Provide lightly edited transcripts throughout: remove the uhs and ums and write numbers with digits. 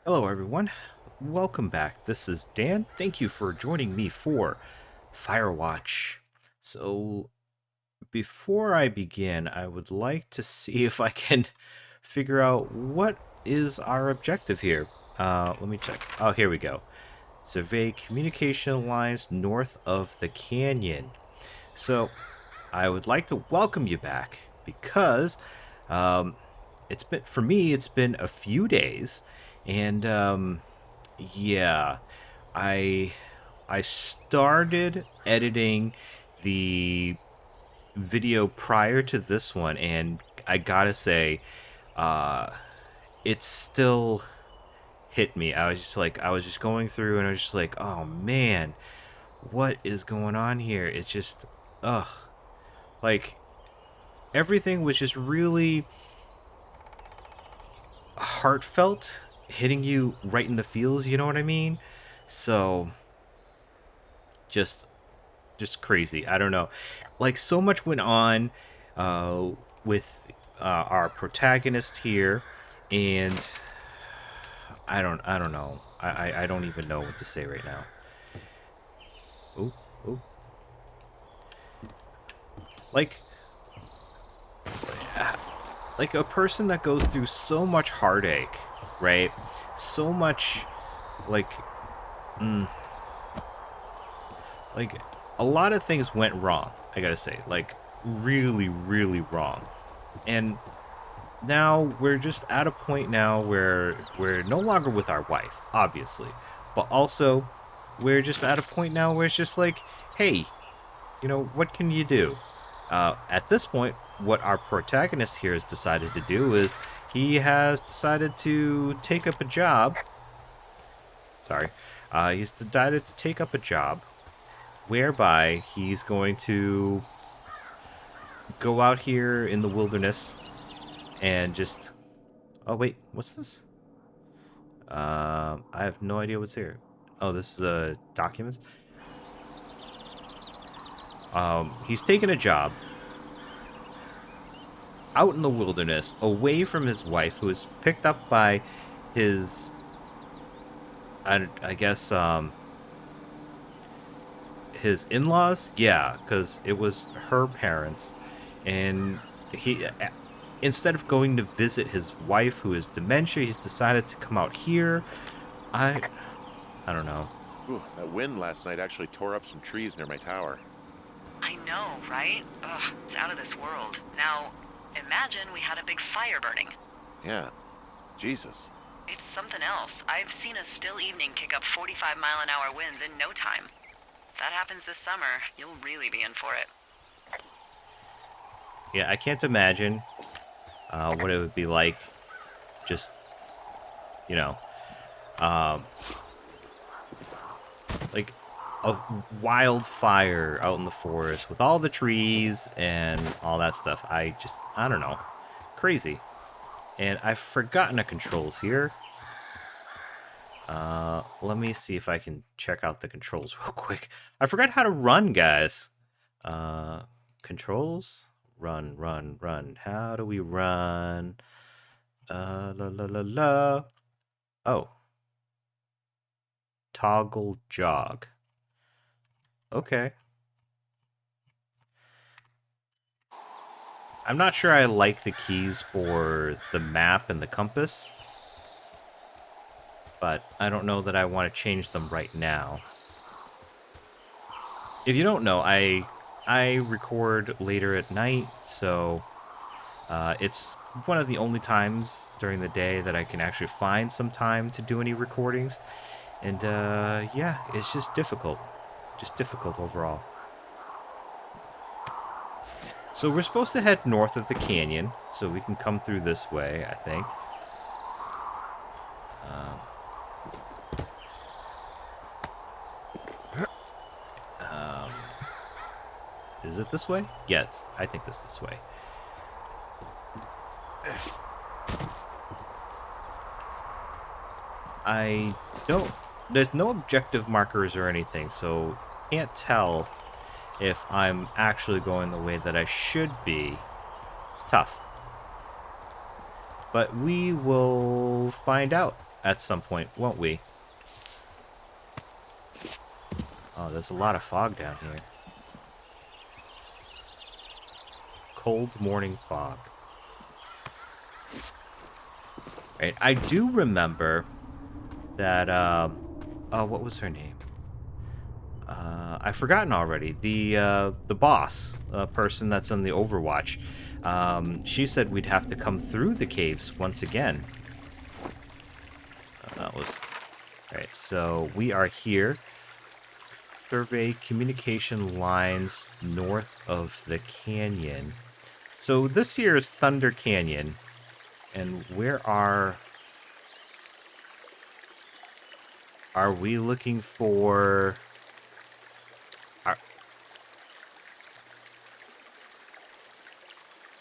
Hello, everyone. Welcome back. This is Dan. Thank you for joining me for Firewatch. So, before I begin, I would like to see if I can figure out what is our objective here. Let me check. Oh, here we go. Survey communication lines north of the canyon. So, I would like to welcome you back because um, it's been for me. It's been a few days, and yeah, I I started editing the video prior to this one, and I gotta say, uh, it still hit me. I was just going through, and I was just like, oh man, what is going on here? It's just, ugh, like everything was just really heartfelt, hitting you right in the feels. You know what I mean? So just crazy. I don't know. Like so much went on with our protagonist here, and I don't know. I don't even know what to say right now. Oh, oh, like like a person that goes through so much heartache, right? So much like mm, like a lot of things went wrong. I gotta say, like really, really wrong, and now we're just at a point now where we're no longer with our wife, obviously, but also we're just at a point now where it's just like, hey, what can you do? At this point, what our protagonist here has decided to do is he has decided to take up a job. Sorry. He's decided to take up a job whereby he's going to go out here in the wilderness and just. Oh, wait, what's this? I have no idea what's here. Oh, this is documents. He's taken a job out in the wilderness, away from his wife, who was picked up by his, I guess, his in-laws. Yeah, because it was her parents, and he, instead of going to visit his wife, who has dementia, he's decided to come out here. I, I don't know. Ooh, that wind last night actually tore up some trees near my tower. I know, right? Ugh, it's out of this world. Now, imagine we had a big fire burning. Yeah, Jesus. It's something else. I've seen a still evening kick up 45-mile-an-hour winds in no time. If that happens this summer, you'll really be in for it. Yeah, I can't imagine what it would be like. Just you know, um, like a wildfire out in the forest with all the trees and all that stuff. I don't know, crazy. And I've forgotten the controls here. Let me see if I can check out the controls real quick. I forgot how to run, guys. Controls, run, run, run. How do we run? La la la la. Oh, toggle jog. Okay. I'm not sure I like the keys for the map and the compass, but I don't know that I want to change them right now. If you don't know, I record later at night, so it's one of the only times during the day that I can actually find some time to do any recordings, and yeah, it's just difficult overall. So we're supposed to head north of the canyon, so we can come through this way, I think. Um, is it this way? Yeah, I think this way. I don't. There's no objective markers or anything, so can't tell if I'm actually going the way that I should be. It's tough. But we will find out. at some point, won't we? Oh, there's a lot of fog down here. Cold morning fog. Right, I do remember that, oh, what was her name? I've forgotten already. The boss, person that's in the Overwatch. She said we'd have to come through the caves once again. That was... Right, so we are here. Survey communication lines north of the canyon. So this here is Thunder Canyon. And where are we looking for...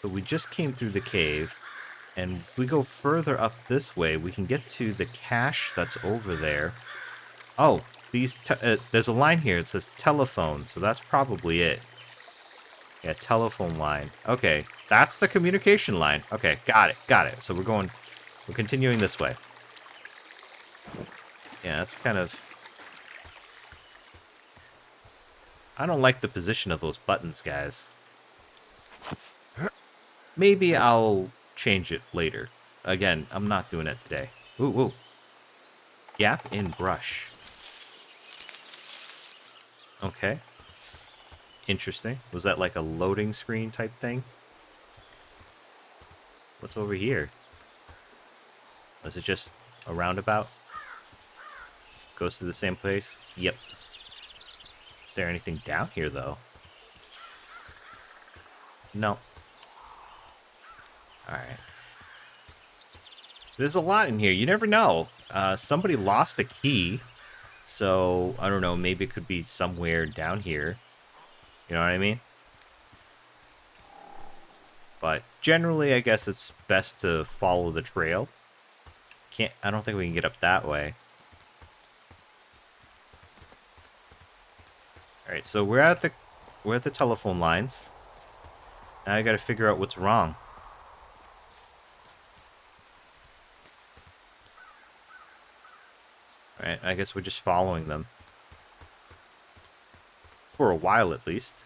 So we just came through the cave, and if we go further up this way, we can get to the cache that's over there. Oh, there's a line here. It says telephone, so that's probably it. Yeah, telephone line. Okay, that's the communication line. Okay, got it. So we're continuing this way. Yeah, that's kind of... I don't like the position of those buttons, guys. Maybe I'll change it later. Again, I'm not doing it today. Ooh. Gap in brush. Okay. Interesting. Was that like a loading screen type thing? What's over here? Was it just a roundabout? Goes to the same place? Yep. Is there anything down here, though? No. Alright. There's a lot in here. You never know. Somebody lost a key. So, I don't know. Maybe it could be somewhere down here. You know what I mean? But generally, I guess it's best to follow the trail. I don't think we can get up that way. Alright, so we're at the telephone lines. Now I gotta figure out what's wrong. Alright, I guess we're just following them. For a while, at least.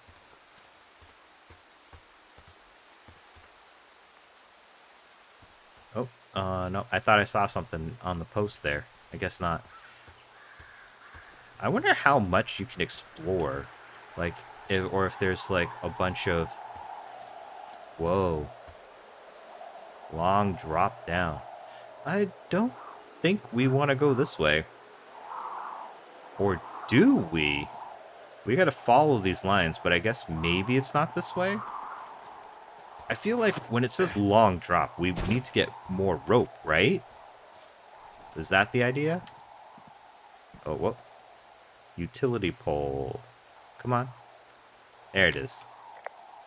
Oh, no. I thought I saw something on the post there. I guess not. I wonder how much you can explore. Like, or if there's, like, a bunch of... Whoa. Long drop down. I don't think we want to go this way. Or do we? We gotta follow these lines, but I guess maybe it's not this way? I feel like when it says long drop, we need to get more rope, right? Is that the idea? Oh, whoop. Utility pole. Come on. There it is.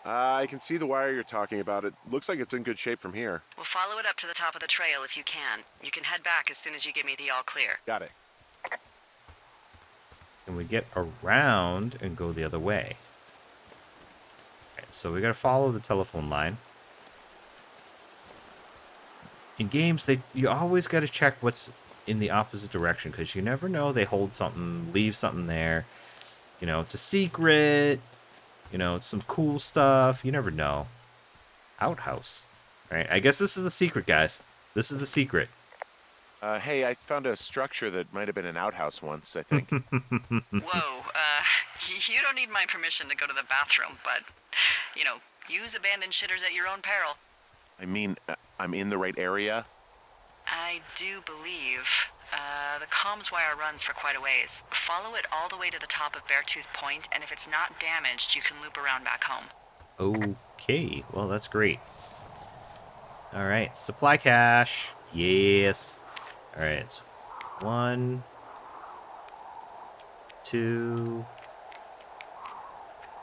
I can see the wire you're talking about. It looks like it's in good shape from here. We'll follow it up to the top of the trail if you can. You can head back as soon as you give me the all clear. Got it. And we get around and go the other way. Alright, so we gotta follow the telephone line. In games, you always gotta check what's in the opposite direction, because you never know. They hold something, leave something there. You know, it's a secret. You know, it's some cool stuff. You never know. Outhouse. Alright, I guess this is the secret, guys. This is the secret. Hey, I found a structure that might have been an outhouse once, I think. Whoa, you don't need my permission to go to the bathroom, but, you know, use abandoned shitters at your own peril. I mean, I'm in the right area? I do believe. The comms wire runs for quite a ways. Follow it all the way to the top of Beartooth Point, and if it's not damaged, you can loop around back home. Okay, well, that's great. Alright, supply cache. Yes. Alright, 1, 2,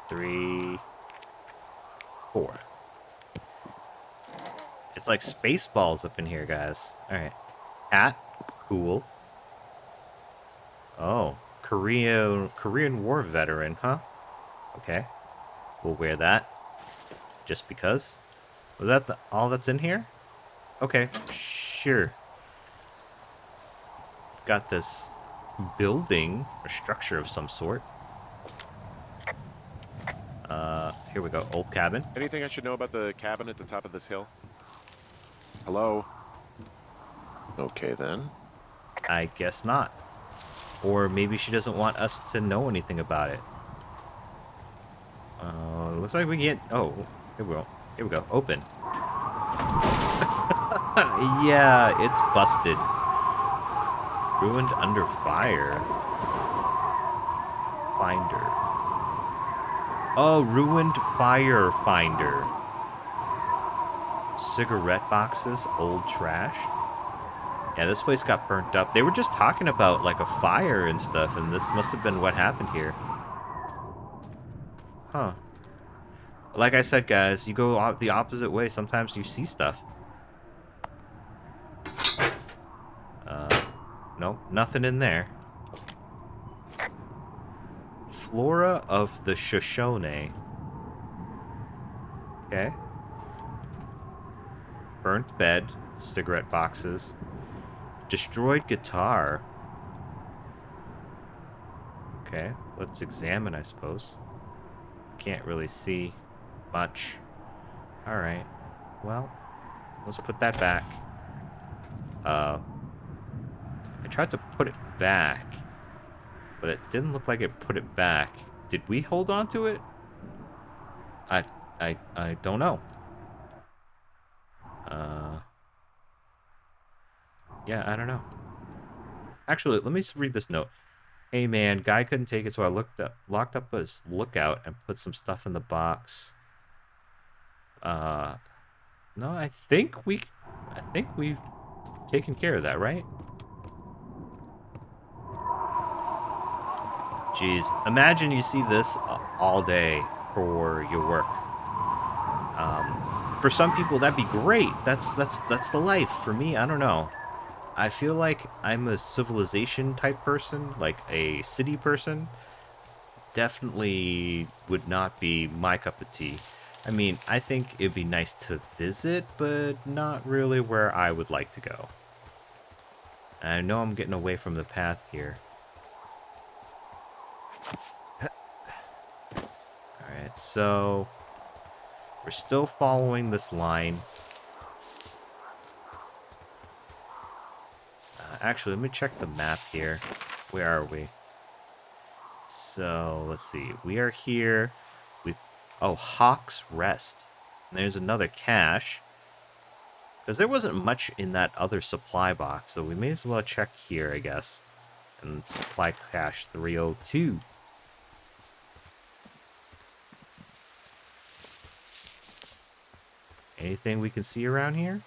3, 4. It's like Spaceballs up in here, guys. Alright. Hat. Cool. Oh, Korean War veteran, huh? Okay. We'll wear that. Just because. Was that all that's in here? Okay, sure. got this building or structure of some sort. Here we go. Old cabin. Anything I should know about the cabin at the top of this hill? Hello? Okay, then. I guess not. Or maybe she doesn't want us to know anything about it. Looks like we get... Oh, here we go. Here we go. Open. Yeah, it's busted. Ruined under fire. Finder. Oh, ruined fire finder. Cigarette boxes, old trash. Yeah, this place got burnt up. They were just talking about like a fire and stuff, and this must have been what happened here. Huh. Like I said, guys, you go the opposite way. Sometimes you see stuff. Nope, nothing in there. Flora of the Shoshone. Okay. Burnt bed, cigarette boxes, destroyed guitar. Okay, let's examine, I suppose. Can't really see much. Alright, well, let's put that back. I tried to put it back, but it didn't look like it put it back. Did we hold on to it? I don't know. Yeah, I don't know. Actually, let me just read this note. Hey man, guy couldn't take it, so I locked up his lookout and put some stuff in the box. No, I think we've taken care of that, right? Jeez, imagine you see this all day for your work. For some people, that'd be great. That's the life. For me, I don't know. I feel like I'm a civilization type person, like a city person. Definitely would not be my cup of tea. I mean, I think it'd be nice to visit, but not really where I would like to go. I know I'm getting away from the path here. Alright, so we're still following this line. Actually, let me check the map here. Where are we? So, let's see. We are here. Oh, Hawk's Rest. And there's another cache. Because there wasn't much in that other supply box, so we may as well check here, I guess. And supply cache 302. Anything we can see around here?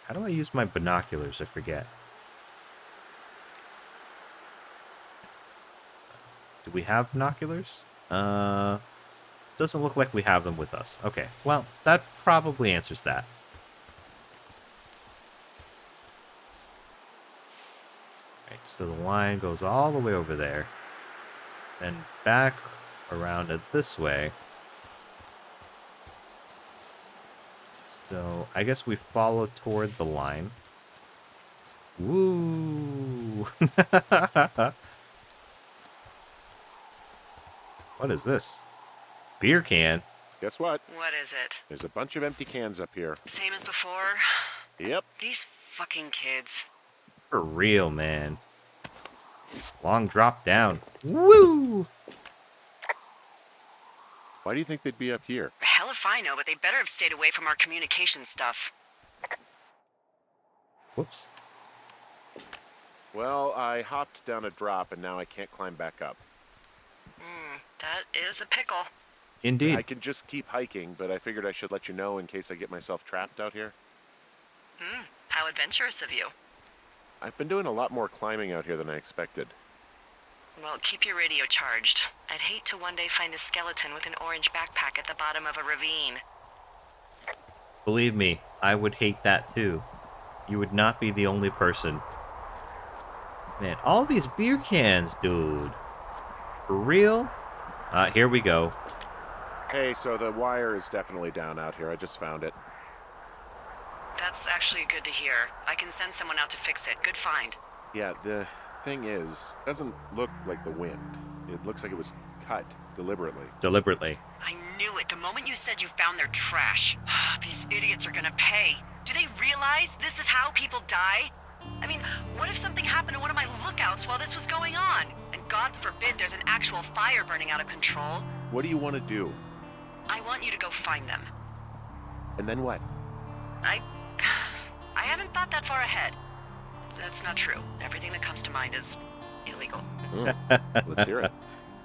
How do I use my binoculars? I forget. Do we have binoculars? Doesn't look like we have them with us. Okay, well, that probably answers that. Right, so the line goes all the way over there. Then back around it this way. So, I guess we follow toward the line. Woo! What is this? Beer can? Guess what? What is it? There's a bunch of empty cans up here. Same as before? Yep. These fucking kids. For real, man. Long drop down. Woo! Why do you think they'd be up here? Hell if I know, but they better have stayed away from our communication stuff. Whoops. Well, I hopped down a drop and now I can't climb back up. That is a pickle. Indeed. I can just keep hiking, but I figured I should let you know in case I get myself trapped out here. How adventurous of you. I've been doing a lot more climbing out here than I expected. Well, keep your radio charged. I'd hate to one day find a skeleton with an orange backpack at the bottom of a ravine. Believe me, I would hate that too. You would not be the only person. Man, all these beer cans, dude. For real? Here we go. Hey, so the wire is definitely down out here. I just found it. That's actually good to hear. I can send someone out to fix it. Good find. Yeah, the thing is, it doesn't look like the wind. It looks like it was cut deliberately. Deliberately. I knew it the moment you said you found their trash. These idiots are gonna pay. Do they realize this is how people die? I mean, what if something happened to one of my lookouts while this was going on? And God forbid there's an actual fire burning out of control. What do you want to do? I want you to go find them. And then what? I haven't thought that far ahead. That's not true. Everything that comes to mind is illegal. Let's hear it.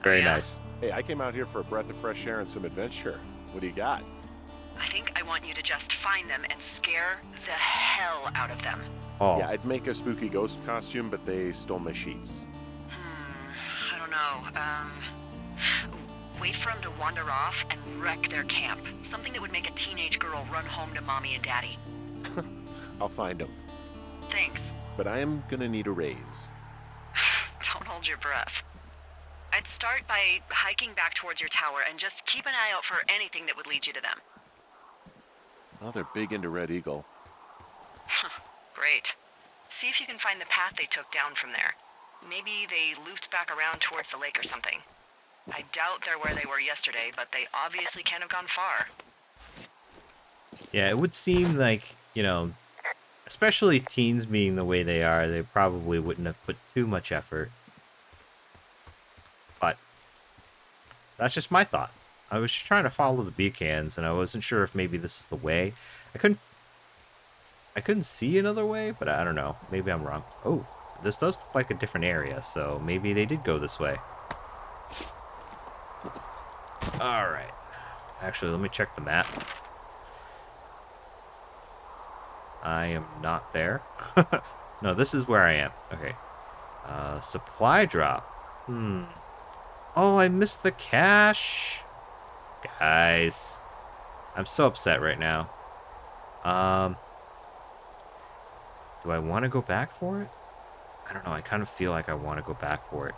Very Yeah. nice. Hey, I came out here for a breath of fresh air and some adventure. What do you got? I think I want you to just find them and scare the hell out of them. Oh, Yeah, I'd make a spooky ghost costume, but they stole my sheets. I don't know. Wait for them to wander off and wreck their camp. Something that would make a teenage girl run home to mommy and daddy. I'll find them. Thanks. But I am gonna need a raise. Don't hold your breath. I'd start by hiking back towards your tower and just keep an eye out for anything that would lead you to them. Well, they're big into Red Eagle. Great. See if you can find the path they took down from there. Maybe they looped back around towards the lake or something. I doubt they're where they were yesterday, but they obviously can't have gone far. yeah, it would seem like, especially teens being the way they are, they probably wouldn't have put too much effort. But that's just my thought. I was just trying to follow the beacons, and I wasn't sure if maybe this is the way. I couldn't see another way, but I don't know. Maybe I'm wrong. Oh, this does look like a different area, so maybe they did go this way. All right. Actually, let me check the map. I am not there. No, this is where I am. Okay. Supply drop. Oh, I missed the cache. Guys. I'm so upset right now. Do I want to go back for it? I don't know. I kind of feel like I want to go back for it.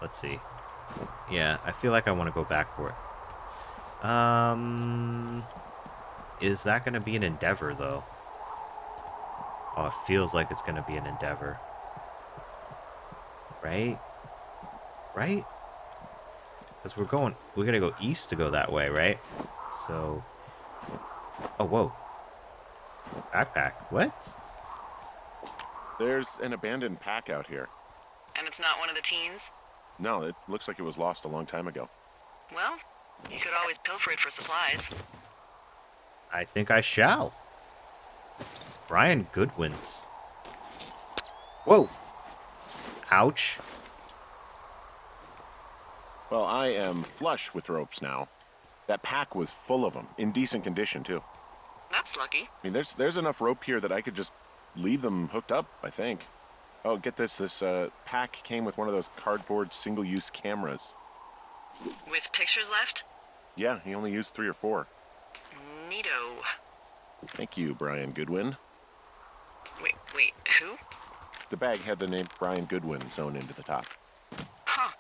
Let's see. Yeah, I feel like I want to go back for it. Is that going to be an endeavor, though? Oh, it feels like it's going to be an endeavor. Right? Right? Because we're going to go east to go that way, right? So... Oh, whoa. Backpack. What? There's an abandoned pack out here. And it's not one of the teens? No, it looks like it was lost a long time ago. Well, you could always pilfer it for supplies. I think I shall. Brian Goodwin's. Whoa. Ouch. Well, I am flush with ropes now. That pack was full of them, in decent condition, too. That's lucky. I mean, there's enough rope here that I could just leave them hooked up, I think. Oh, get this. This pack came with one of those cardboard single-use cameras. With pictures left? Yeah, he only used 3 or 4. Neato. Thank you, Brian Goodwin. Wait, who? The bag had the name Brian Goodwin sewn into the top. Huh.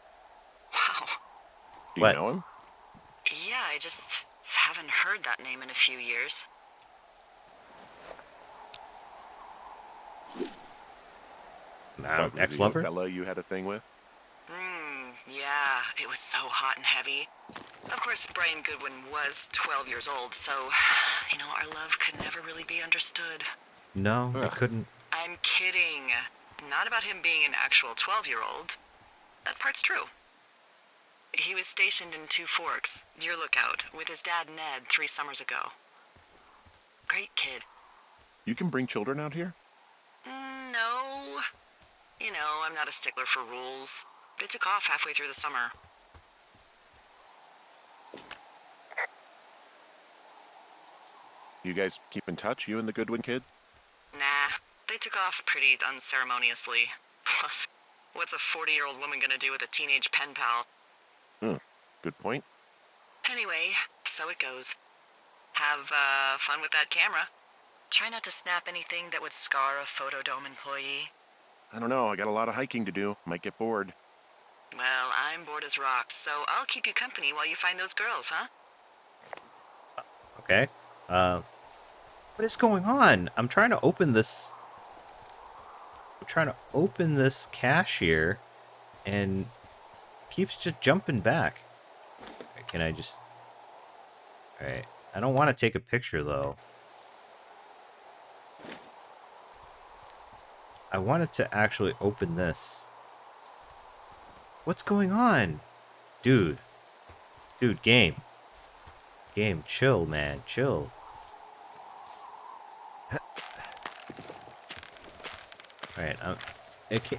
Wow. Do you What? know him? Yeah, I just haven't heard that name in a few years. Was he the Ex-lover? fella you had a thing with? Yeah, it was so hot and heavy. Of course, Brian Goodwin was 12 years old, so, our love could never really be understood. No, I Ugh. couldn't. I'm kidding. Not about him being an actual 12-year-old. That part's true. He was stationed in Two Forks, your lookout, with his dad Ned 3 summers ago. Great kid. You can bring children out here? No. I'm not a stickler for rules. They took off halfway through the summer. You guys keep in touch, you and the Goodwin kid? Nah, they took off pretty unceremoniously. Plus, what's a 40-year-old woman gonna do with a teenage pen pal? Good point. Anyway, so it goes. Have fun with that camera. Try not to snap anything that would scar a Photodome employee. I don't know, I got a lot of hiking to do. Might get bored. Well, I'm bored as rocks, so I'll keep you company while you find those girls, huh? Okay. What is going on? I'm trying to open this. I'm trying to open this cache here, and keeps just jumping back. Can I just... Alright. I don't want to take a picture, though. I wanted to actually open this. What's going on? Dude. Dude, game. Game, chill, man. Chill. Alright,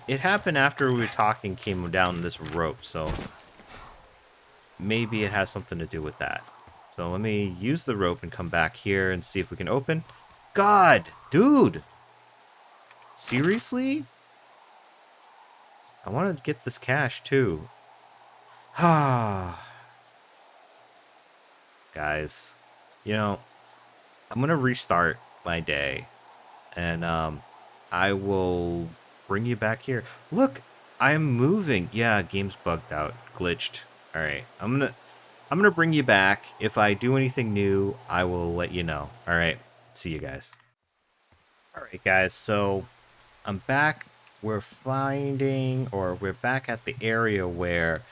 it happened after we were talking, came down this rope, so... Maybe it has something to do with that. So let me use the rope and come back here and see if we can open. God! Dude! Seriously? I want to get this cash, too. Ah... Guys, you know, I'm going to restart my day, and I will bring you back here. Look, I'm moving. Yeah, game's bugged out, glitched. All right, I'm going to bring you back. If I do anything new, I will let you know. All right, see you guys. All right, guys, so I'm back. We're back at the area where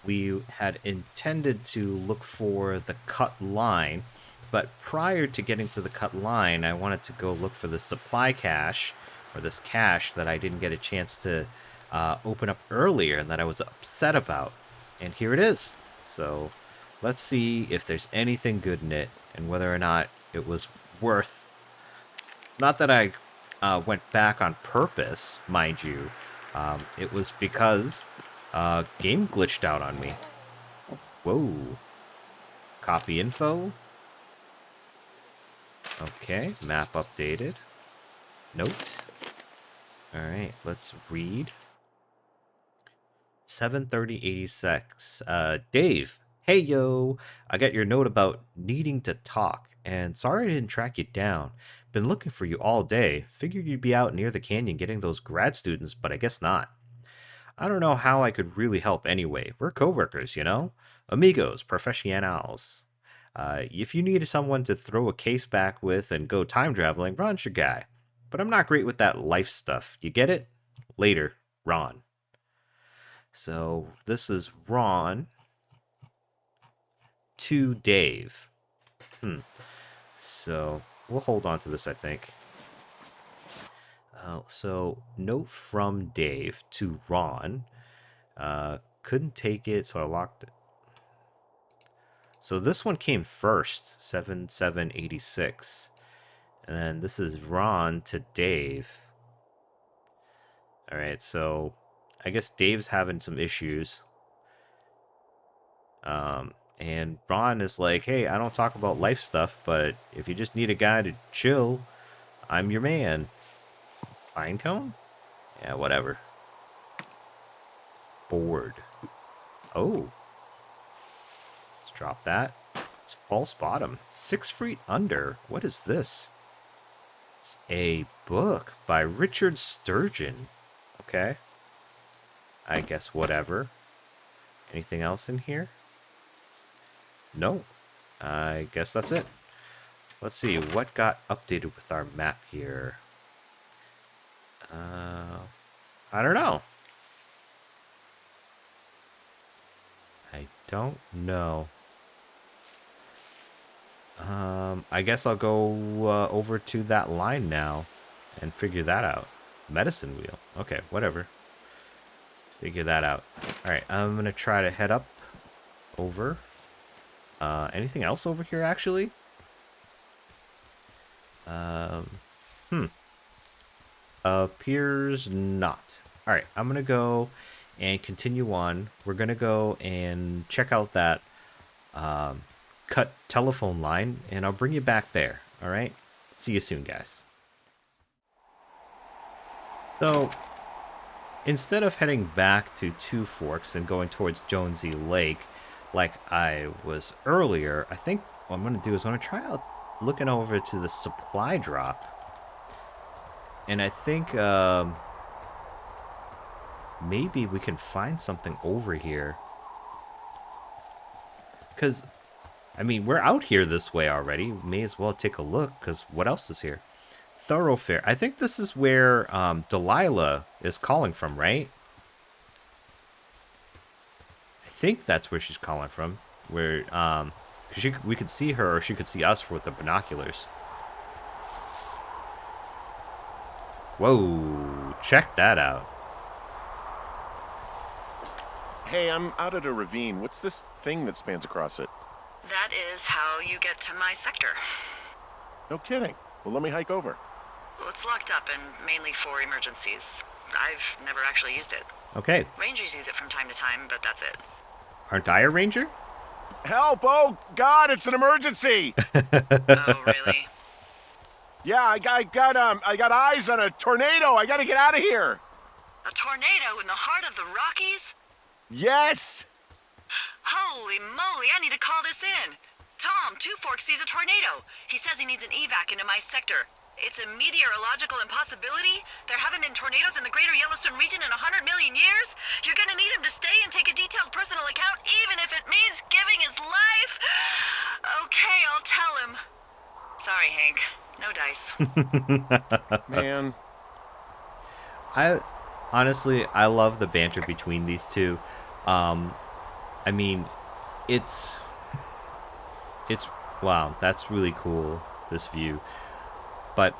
we had intended to look for the cut line, but prior to getting to the cut line, I wanted to go look for the supply cache, or this cache that I didn't get a chance to open up earlier and that I was upset about. And here it is. So let's see if there's anything good in it and whether or not it was worth... Not that I went back on purpose, mind you. It was because... game glitched out on me. Whoa. Copy info. Okay, map updated. Note. Alright, let's read. 7:30:86. Dave. Hey, yo. I got your note about needing to talk, and sorry I didn't track you down. Been looking for you all day. Figured you'd be out near the canyon getting those grad students, but I guess not. I don't know how I could really help anyway. We're coworkers, you know? Amigos, professionals. If you need someone to throw a case back with and go time traveling, Ron's your guy. But I'm not great with that life stuff. You get it? Later, Ron. So this is Ron to Dave. So we'll hold on to this, I think. So, note from Dave to Ron. Couldn't take it, so I locked it. So this one came first, 7:86. And then this is Ron to Dave. Alright, so I guess Dave's having some issues. And Ron is like, hey, I don't talk about life stuff, but if you just need a guy to chill, I'm your man. Pinecone? Yeah, whatever. Board. Oh. Let's drop that. It's false bottom. 6 feet under. What is this? It's a book by Richard Sturgeon. Okay. I guess whatever. Anything else in here? No. I guess that's it. Let's see. What got updated with our map here? I don't know. I don't know. I guess I'll go over to that line now and figure that out. Medicine wheel. Okay, whatever. Figure that out. Alright, I'm gonna try to head up over. Anything else over here, actually? Appears not. Alright, I'm gonna go and continue on. We're gonna go and check out that cut telephone line, and I'll bring you back there. Alright? See you soon, guys. So, instead of heading back to Two Forks and going towards Jonesy Lake, like I was earlier, I think what I'm going to do is I'm going to try out looking over to the supply drop. And I think maybe we can find something over here. Because I mean, we're out here this way already. We may as well take a look, because what else is here? Thoroughfare. I think this is where Delilah is calling from, right? I think that's where she's calling from. Where, we could see her, or she could see us with the binoculars. Whoa, check that out. Hey, I'm out at a ravine. What's this thing that spans across it? That is how you get to my sector. No kidding. Well, let me hike over. Well, it's locked up and mainly for emergencies. I've never actually used it. Okay. Rangers use it from time to time, but that's it. Aren't I a ranger? Help! Oh, God, it's an emergency! Oh, really? Yeah, I got eyes on a tornado. I gotta get out of here. A tornado in the heart of the Rockies? Yes! Holy moly, I need to call this in. Tom, Two Forks sees a tornado. He says he needs an evac into my sector. It's a meteorological impossibility. There haven't been tornadoes in the greater Yellowstone region in 100 million years. You're gonna need him to stay and take a detailed personal account, even if it means giving his life. Okay, I'll tell him. Sorry, Hank. No dice. Man. I love the banter between these two. I mean, it's wow, that's really cool, this view. But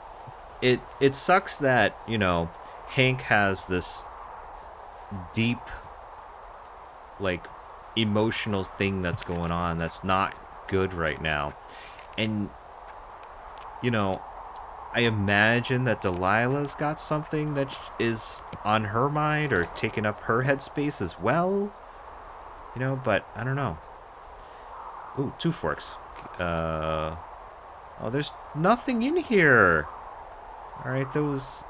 it sucks that, Hank has this deep, like, emotional thing that's going on that's not good right now. And I imagine that Delilah's got something that is on her mind or taking up her headspace as well. But I don't know. Ooh, Two Forks. Oh, there's nothing in here. All right, those.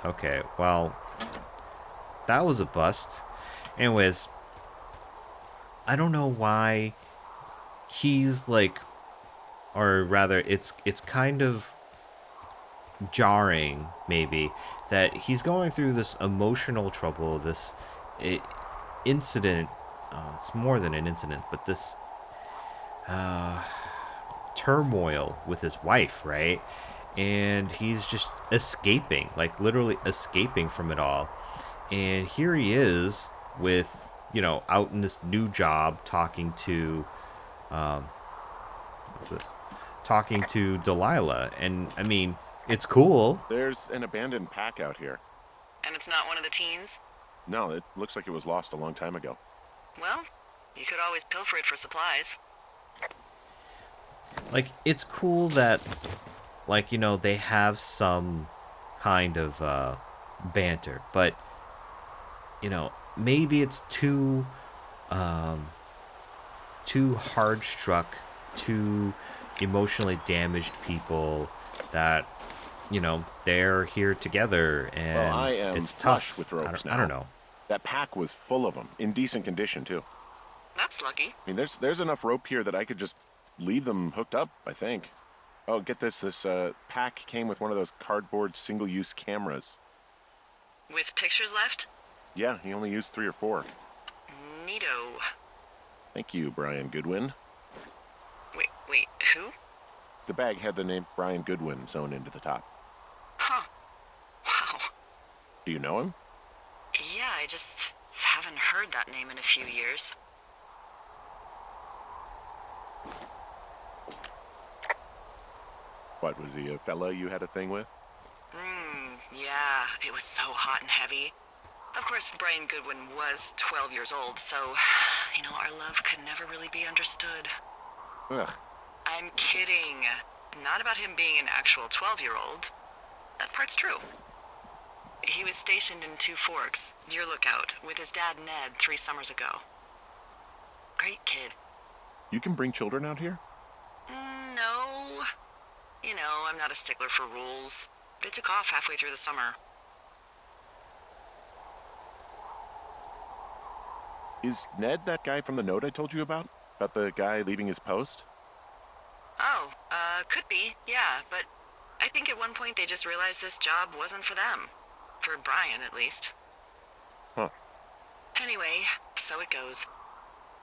Okay, well, that was a bust. Anyways, I don't know why he's like, or rather, it's kind of jarring, maybe, that he's going through this emotional trouble, this incident. It's more than an incident, but this turmoil with his wife, right? And he's just escaping, like literally escaping from it all. And here he is with, out in this new job talking to, what's this? Talking to Delilah. And I mean, it's cool. There's an abandoned pack out here. And it's not one of the teens? No, it looks like it was lost a long time ago. Well, you could always pilfer it for supplies. Like, it's cool that, like, they have some kind of banter, but maybe it's too hard struck, too emotionally damaged people that they're here together, and well, I am it's flush tough with ropes now. I don't know. That pack was full of them, in decent condition too. That's lucky. I mean, there's enough rope here that I could just leave them hooked up, I think. Oh, get this. This pack came with one of those cardboard single-use cameras. With pictures left? Yeah, he only used 3 or 4. Neato. Thank you, Brian Goodwin. Wait, who? The bag had the name Brian Goodwin sewn into the top. Huh. Wow. Do you know him? Yeah, I just haven't heard that name in a few years. What, was he a fella you had a thing with? Yeah, it was so hot and heavy. Of course, Brian Goodwin was 12 years old, so, our love could never really be understood. Ugh. I'm kidding. Not about him being an actual 12-year-old. That part's true. He was stationed in Two Forks, your lookout, with his dad Ned 3 summers ago. Great kid. You can bring children out here? No. I'm not a stickler for rules. They took off halfway through the summer. Is Ned that guy from the note I told you about? About the guy leaving his post? Oh, could be, yeah, but I think at one point they just realized this job wasn't for them. For Brian, at least. Huh. Anyway, so it goes.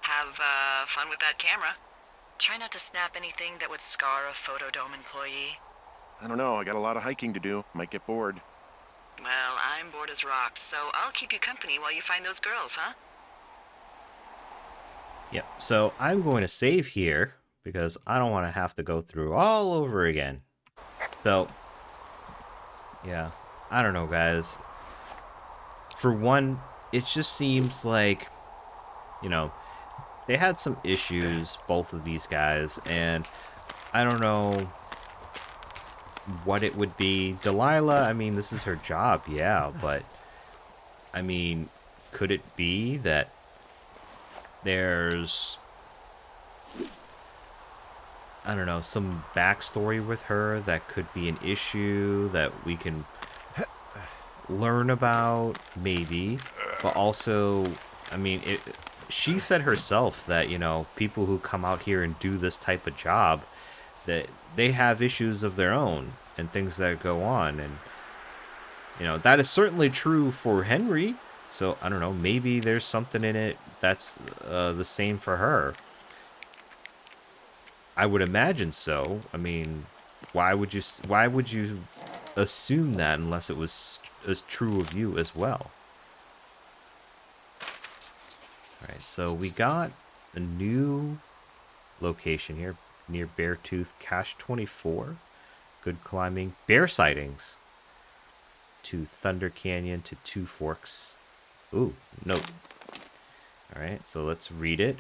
Have, fun with that camera. Try not to snap anything that would scar a Photodome employee. I don't know. I got a lot of hiking to do. Might get bored. Well, I'm bored as rocks, so I'll keep you company while you find those girls, huh? Yep. So I'm going to save here because I don't want to have to go through all over again. So, yeah. I don't know, guys. For one, it just seems like, you know, they had some issues, both of these guys, and I don't know what it would be. Delilah, I mean, this is her job, yeah, but I mean, could it be that there's, I don't know, some backstory with her that could be an issue that we can learn about, maybe, but also, I mean, she said herself that, you know, people who come out here and do this type of job, that they have issues of their own and things that go on, and you know that is certainly true for Henry. So I don't know, maybe there's something in it that's the same for her. I would imagine so. I mean, why would you assume that unless it was as true of you as well? All right, so we got a new location here near Beartooth, Cache 24. Good climbing. Bear sightings. To Thunder Canyon to Two Forks. Ooh, note. All right, so let's read it.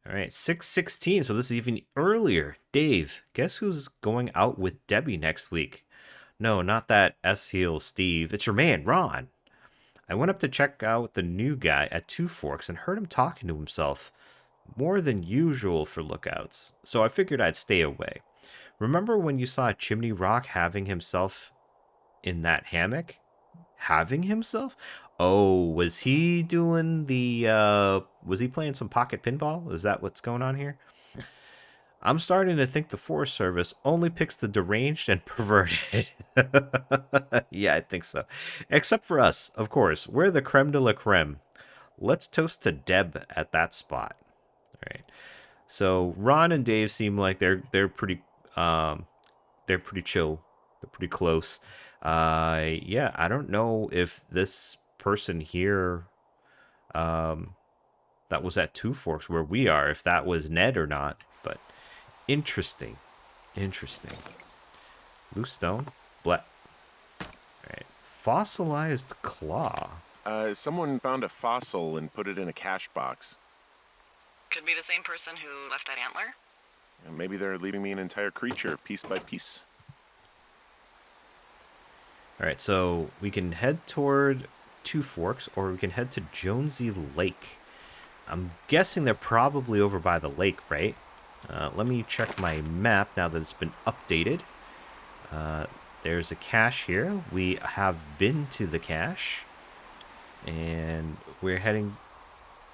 All right, 6/16. So this is even earlier. Dave, guess who's going out with Debbie next week? No, not that S-Heel Steve. It's your man, Ron. I went up to check out the new guy at Two Forks and heard him talking to himself. More than usual for lookouts, so I figured I'd stay away. Remember when you saw Chimney Rock having himself in that hammock? Having himself? Oh, was he doing the, was he playing some pocket pinball? Is that what's going on here? I'm starting to think the Forest Service only picks the deranged and perverted. Yeah, I think so. Except for us, of course. We're the creme de la creme. Let's toast to Deb at that spot. All right. So Ron and Dave seem like they're pretty chill. They're pretty close. Yeah, I don't know if this person here that was at Two Forks where we are, if that was Ned or not, but interesting. Interesting. Loose stone. Black. Right. Fossilized claw. Someone found a fossil and put it in a cache box. Could be the same person who left that antler. And maybe they're leaving me an entire creature, piece by piece. All right, so we can head toward Two Forks, or we can head to Jonesy Lake. I'm guessing they're probably over by the lake, right? Let me check my map now that it's been updated. There's a cache here. We have been to the cache. And we're heading...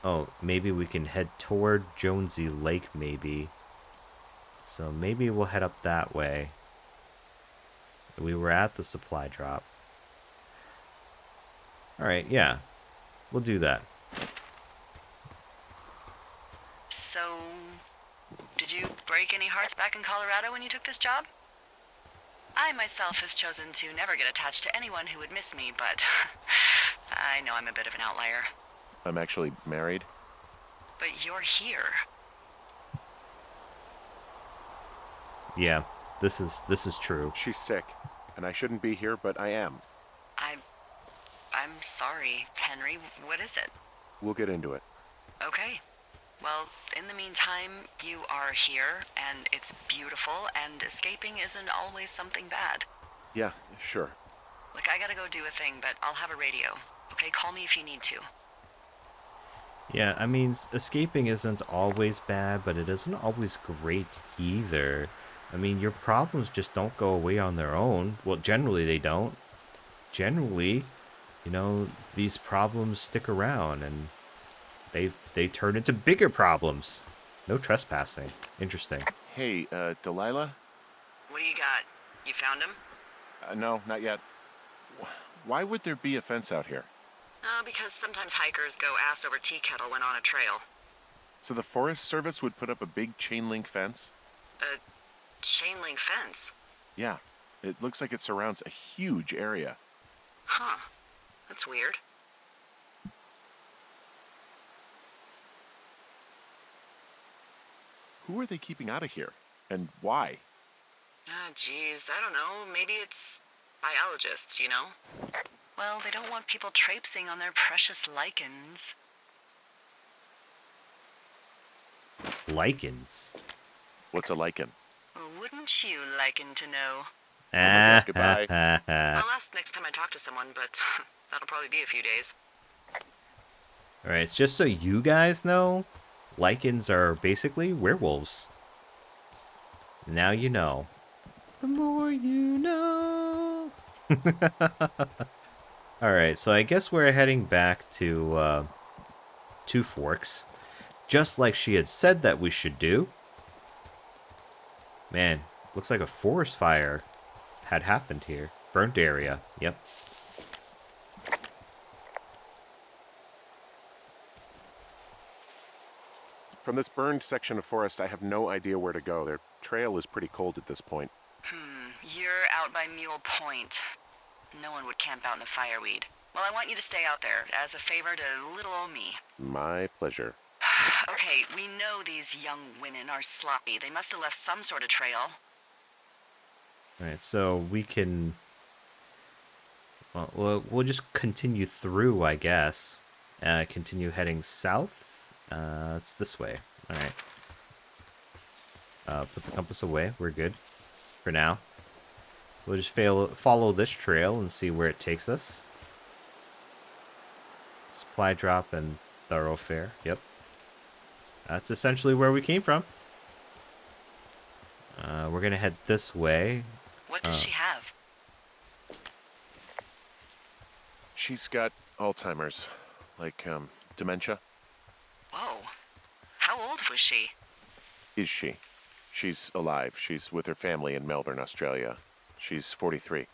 Oh, maybe we can head toward Jonesy Lake, maybe. So maybe we'll head up that way. We were at the supply drop. Alright, yeah. We'll do that. So, did you break any hearts back in Colorado when you took this job? I myself have chosen to never get attached to anyone who would miss me, but I know I'm a bit of an outlier. I'm actually married. But you're here. Yeah, this is true. She's sick, and I shouldn't be here, but I am. I'm sorry, Henry. What is it? We'll get into it. Okay. Well, in the meantime, you are here, and it's beautiful, and escaping isn't always something bad. Yeah, sure. Look, I gotta go do a thing, but I'll have a radio. Okay, call me if you need to. Yeah, I mean, escaping isn't always bad, but it isn't always great either. I mean, your problems just don't go away on their own. Well, generally they don't. Generally, you know, these problems stick around, and they turn into bigger problems. No trespassing. Interesting. Hey, Delilah? What do you got? You found him? No, not yet. Why would there be a fence out here? Because sometimes hikers go ass over tea kettle when on a trail. So the Forest Service would put up a big chain link fence? A chain link fence? Yeah. It looks like it surrounds a huge area. Huh. That's weird. Who are they keeping out of here? And why? Geez, I don't know. Maybe it's biologists, you know? Well, they don't want people traipsing on their precious lichens. Lichens. What's a lichen? Well, wouldn't you liken to know? God, goodbye. I'll ask next time I talk to someone, but that'll probably be a few days. Alright, it's just so you guys know, lichens are basically werewolves. Now you know. The more you know. Alright, so I guess we're heading back to Two Forks. Just like she had said that we should do. Man, looks like a forest fire had happened here. Burnt area, yep. From this burned section of forest, I have no idea where to go. Their trail is pretty cold at this point. You're out by Mule Point. No one would camp out in a fireweed. Well, I want you to stay out there as a favor to little old me. My pleasure. Okay, we know these young women are sloppy. They must have left some sort of trail. Alright, so we can... Well, we'll just continue through, I guess. Continue heading south. It's this way. Alright. Put the compass away. We're good. For now. We'll just follow this trail and see where it takes us. Supply drop and thoroughfare. Yep. That's essentially where we came from. We're going to head this way. What does she have? She's got Alzheimer's. Like, dementia. Whoa. How old was she? Is she? She's alive. She's with her family in Melbourne, Australia. She's 43.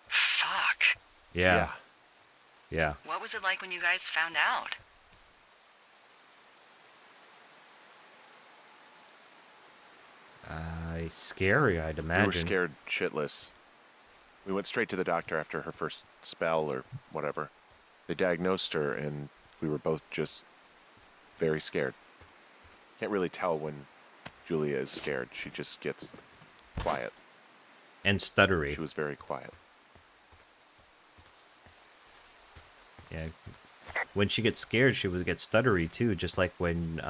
Fuck. Yeah. Yeah. What was it like when you guys found out? Scary, I'd imagine. We were scared shitless. We went straight to the doctor after her first spell or whatever. They diagnosed her, and we were both just very scared. Can't really tell when Julia is scared. She just gets quiet. And stuttery. She was very quiet. Yeah. When she gets scared, she would get stuttery too, just like when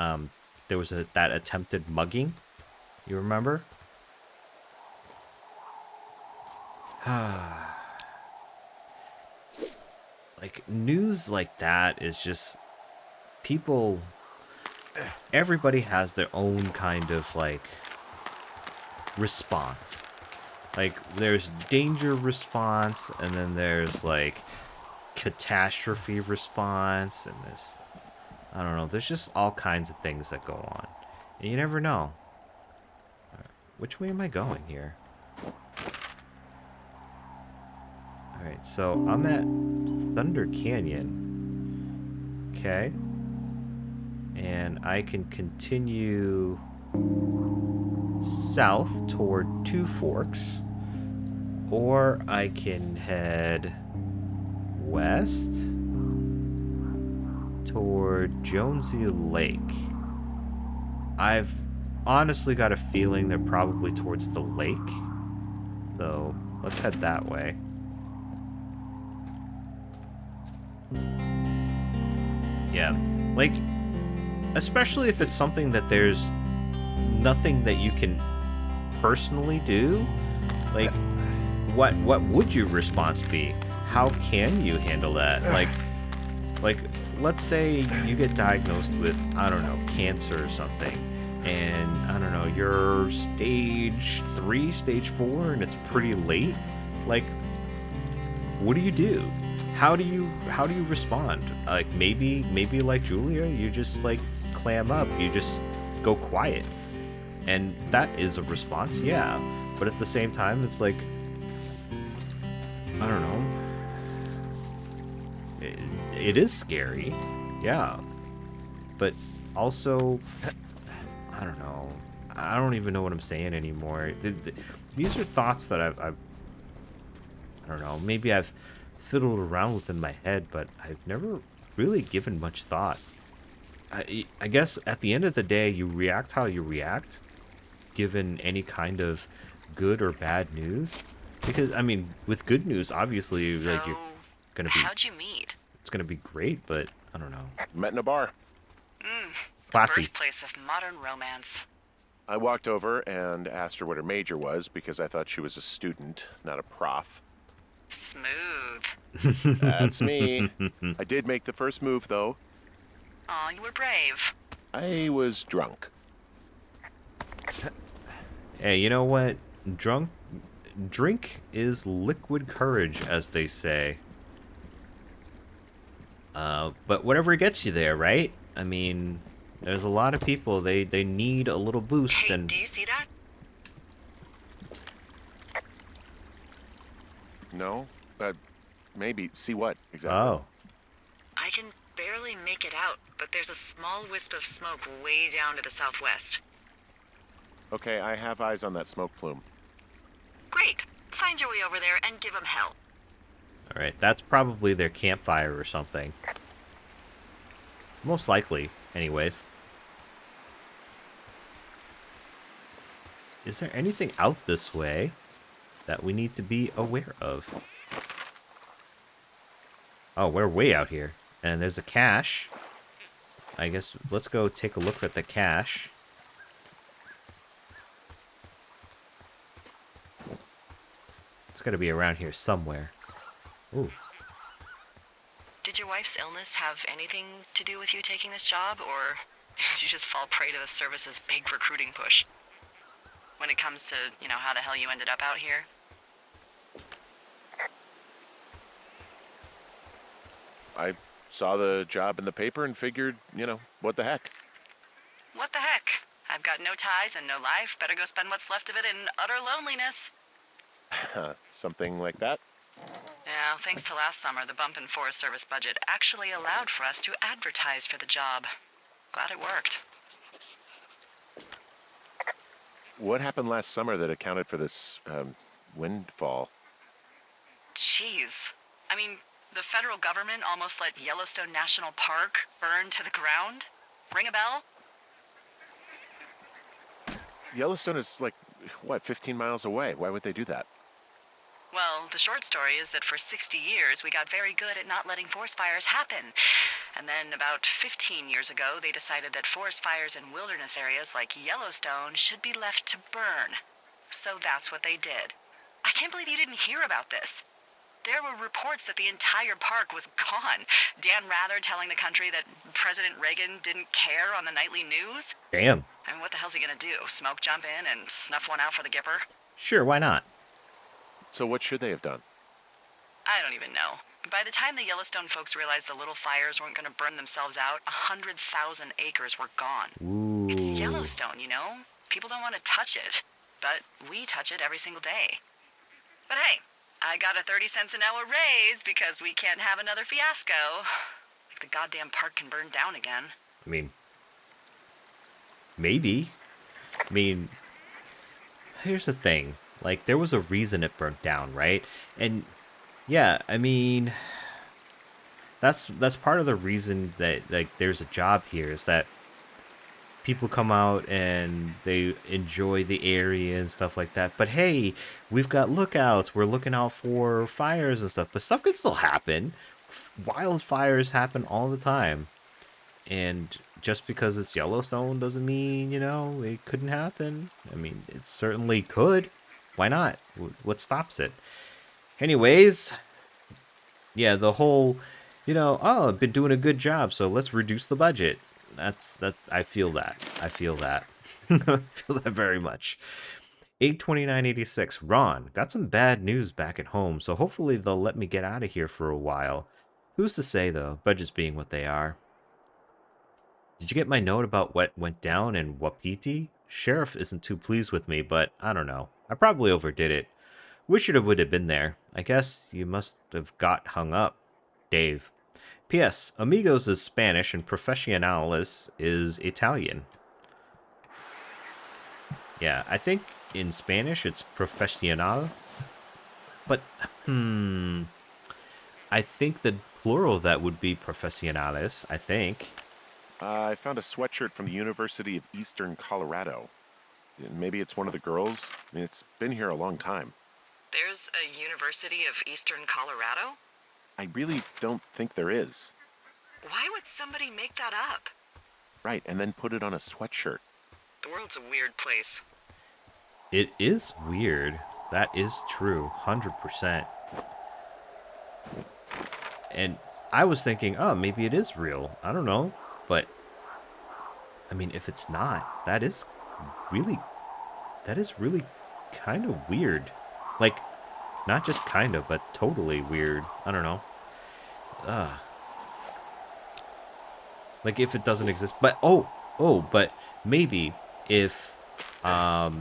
there was that attempted mugging. You remember? Like, news like that is just... People... Everybody has their own kind of, like, response. Like, there's danger response, and then there's, like, catastrophe response, and there's... I don't know, there's just all kinds of things that go on. And you never know. Which way am I going here? Alright, so I'm at Thunder Canyon. Okay. And I can continue south toward Two Forks. Or I can head west toward Jonesy Lake. I've honestly got a feeling they're probably towards the lake. So let's head that way. Yeah, like, especially if it's something that there's nothing that you can personally do. Like, what would your response be? How can you handle that? Like, let's say you get diagnosed with, I don't know, cancer or something, and I don't know, you're stage 3, stage 4, and it's pretty late. Like, what do you do? How do you respond? Like, maybe like Julia, you just like clam up, you just go quiet, and that is a response, yeah. But at the same time, it's like, I don't know. It is scary, yeah. But also, I don't know. I don't even know what I'm saying anymore. These are thoughts that I don't know. Maybe I've fiddled around with in my head, but I've never really given much thought. I guess at the end of the day, you react how you react, given any kind of good or bad news. Because I mean, with good news, obviously, So, like you're gonna be, how'd you meet? it's gonna be great. But I don't know, Met in a bar. The classy. birthplace of modern romance. I walked over and asked her what her major was because I thought she was a student, not a prof. Smooth. That's me. I did make the first move, though. Aw, you were brave. I was drunk. Hey, you know what? Drink is liquid courage, as they say. But whatever gets you there, right? I mean, there's a lot of people, they need a little boost, Hey, and do you see that? No? Maybe. See what, exactly? oh, I can barely make it out, but there's a small wisp of smoke way down to the southwest. Okay, I have eyes on that smoke plume. Great. Find your way over there and give them hell. all right, that's probably their campfire or something. Most likely, anyways. Is there anything out this way that we need to be aware of? Oh, we're way out here. And there's a cache. I guess let's go take a look at the cache. It's got to be around here somewhere. Ooh. Did your wife's illness have anything to do with you taking this job, or did you just fall prey to the service's big recruiting push? When it comes to, how the hell you ended up out here? I saw the job in the paper and figured, what the heck. What the heck? I've got no ties and no life. Better go spend what's left of it in utter loneliness. Something like that. Yeah, thanks to last summer, the bump in Forest Service budget actually allowed for us to advertise for the job. Glad it worked. What happened last summer that accounted for this, windfall? Jeez. I mean, the federal government almost let Yellowstone National Park burn to the ground? Ring a bell? Yellowstone is 15 miles away. Why would they do that? Well, the short story is that for 60 years, we got very good at not letting forest fires happen. And then about 15 years ago, they decided that forest fires in wilderness areas like Yellowstone should be left to burn. So that's what they did. I can't believe you didn't hear about this. There were reports that the entire park was gone. Dan Rather telling the country that President Reagan didn't care on the nightly news. Damn. I mean, what the hell's he gonna do? Smoke jump in and snuff one out for the Gipper? Sure, why not? So what should they have done? I don't even know. By the time the Yellowstone folks realized the little fires weren't gonna burn themselves out, 100,000 acres were gone. Ooh. It's Yellowstone, People don't want to touch it. But we touch it every single day. But hey, I got a 30 cents an hour raise because we can't have another fiasco. Like the goddamn park can burn down again. I mean, maybe. I mean, here's the thing. Like, there was a reason it burnt down, right? And yeah, I mean, that's part of the reason that there's a job here is that people come out and they enjoy the area and stuff like that. But hey, we've got lookouts. We're looking out for fires and stuff. But stuff can still happen. Wildfires happen all the time. And just because it's Yellowstone doesn't mean, it couldn't happen. I mean, it certainly could. Why not? What stops it? Anyways, yeah, the whole, I've been doing a good job, so let's reduce the budget. That's I feel that. I feel that. I feel that very much. 8/29/86. Ron, got some bad news back at home, so hopefully they'll let me get out of here for a while. Who's to say, though, budgets being what they are. Did you get my note about what went down in Wapiti? Sheriff isn't too pleased with me, but I don't know. I probably overdid it. Wish it would have been there. I guess you must have got hung up. Dave. P.S. Amigos is Spanish and Professionales is Italian. Yeah, I think in Spanish it's profesional, but I think the plural of that would be profesionales, I think. I found a sweatshirt from the University of Eastern Colorado. Maybe it's one of the girls. I mean, it's been here a long time. There's a University of Eastern Colorado? I really don't think there is. Why would somebody make that up? Right, and then put it on a sweatshirt. The world's a weird place. It is weird. That is true, 100%. And I was thinking, oh, maybe it is real. I don't know. But, I mean, if it's not, that is really kind of weird. Like, not just kind of, but totally weird. I don't know. Like, if it doesn't exist. But, but maybe if, I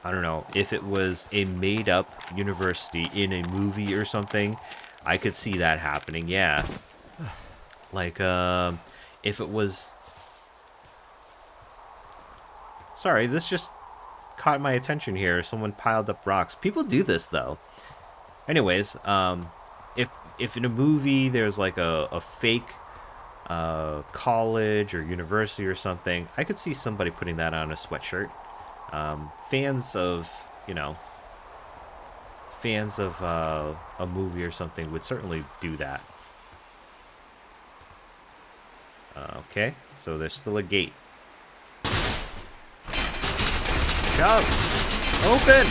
don't know, if it was a made-up university in a movie or something, I could see that happening, yeah. Like, if it was... Sorry, this just caught my attention here. Someone piled up rocks. People do this, though. Anyways, if in a movie there's like a fake college or university or something, I could see somebody putting that on a sweatshirt. Fans of a movie or something would certainly do that. Okay, so there's still a gate. Shove! Open!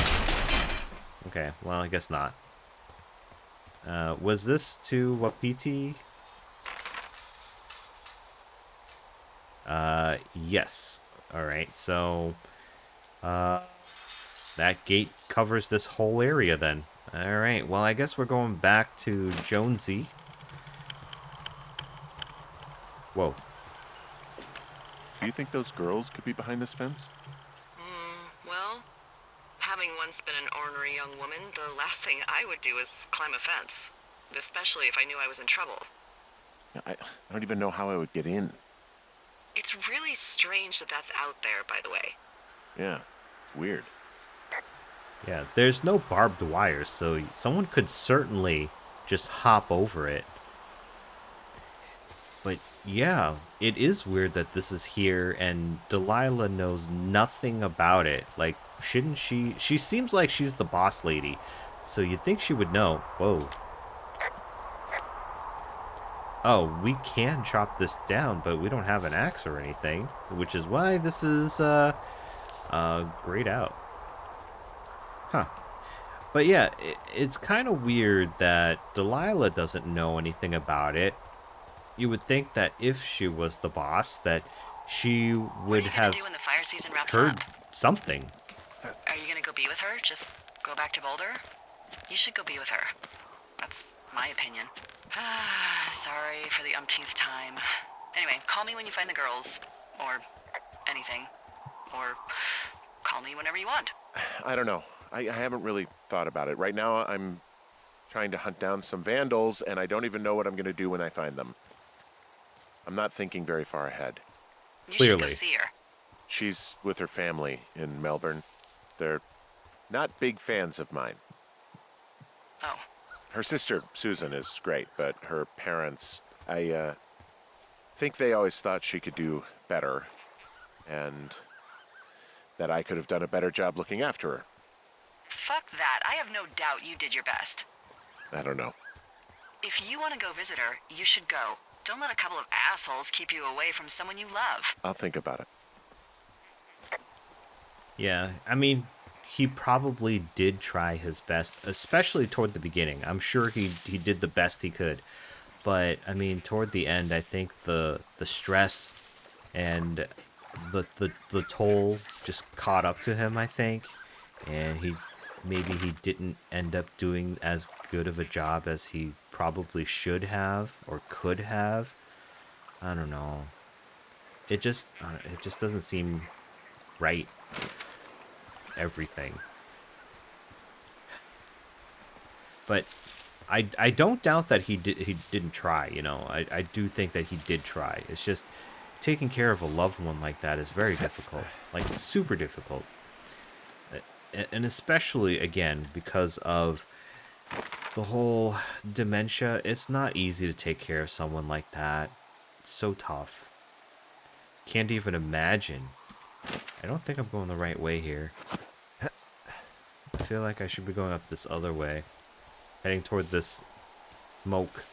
Okay, well, I guess not. Was this to Wapiti? Yes. Alright, so... that gate covers this whole area then. Alright, well, I guess we're going back to Jonesy. Whoa. Do you think those girls could be behind this fence? Well, having once been an ornery young woman, the last thing I would do is climb a fence. Especially if I knew I was in trouble. I don't even know how I would get in. It's really strange that that's out there, by the way. Yeah, it's weird. Yeah, there's no barbed wire, so someone could certainly just hop over it. But yeah, it is weird that this is here and Delilah knows nothing about it. Like, shouldn't she? She seems like she's the boss lady, so you'd think she would know. Whoa. Oh, we can chop this down, but we don't have an axe or anything, which is why this is grayed out. Huh. But yeah, it's kind of weird that Delilah doesn't know anything about it. You would think that if she was the boss, that she would have do when the fire season wraps heard up? something. Are you gonna go be with her? Just go back to Boulder? You should go be with her. That's my opinion. Sorry for the umpteenth time. Anyway, call me when you find the girls. Or anything. Or call me whenever you want. I don't know. I haven't really thought about it. Right now, I'm trying to hunt down some vandals, and I don't even know what I'm going to do when I find them. I'm not thinking very far ahead. You should Clearly. go see her. She's with her family in Melbourne. They're not big fans of mine. Oh. Her sister, Susan, is great, but her parents, I think they always thought she could do better, and that I could have done a better job looking after her. Fuck that. I have no doubt you did your best. I don't know. If you want to go visit her, you should go. Don't let a couple of assholes keep you away from someone you love. I'll think about it. Yeah, I mean, he probably did try his best, especially toward the beginning. I'm sure he did the best he could. But, I mean, toward the end, I think the stress and the toll just caught up to him, I think. And maybe he didn't end up doing as good of a job as he probably should have or could have. I don't know. It just doesn't seem right. Everything. But I don't doubt that he didn't try, you know. I do think that he did try. It's just taking care of a loved one like that is very difficult. Like super difficult. And especially again because of the whole dementia, it's not easy to take care of someone like that. It's so tough. Can't even imagine. I don't think I'm going the right way here. I feel like I should be going up this other way. Heading toward this smoke.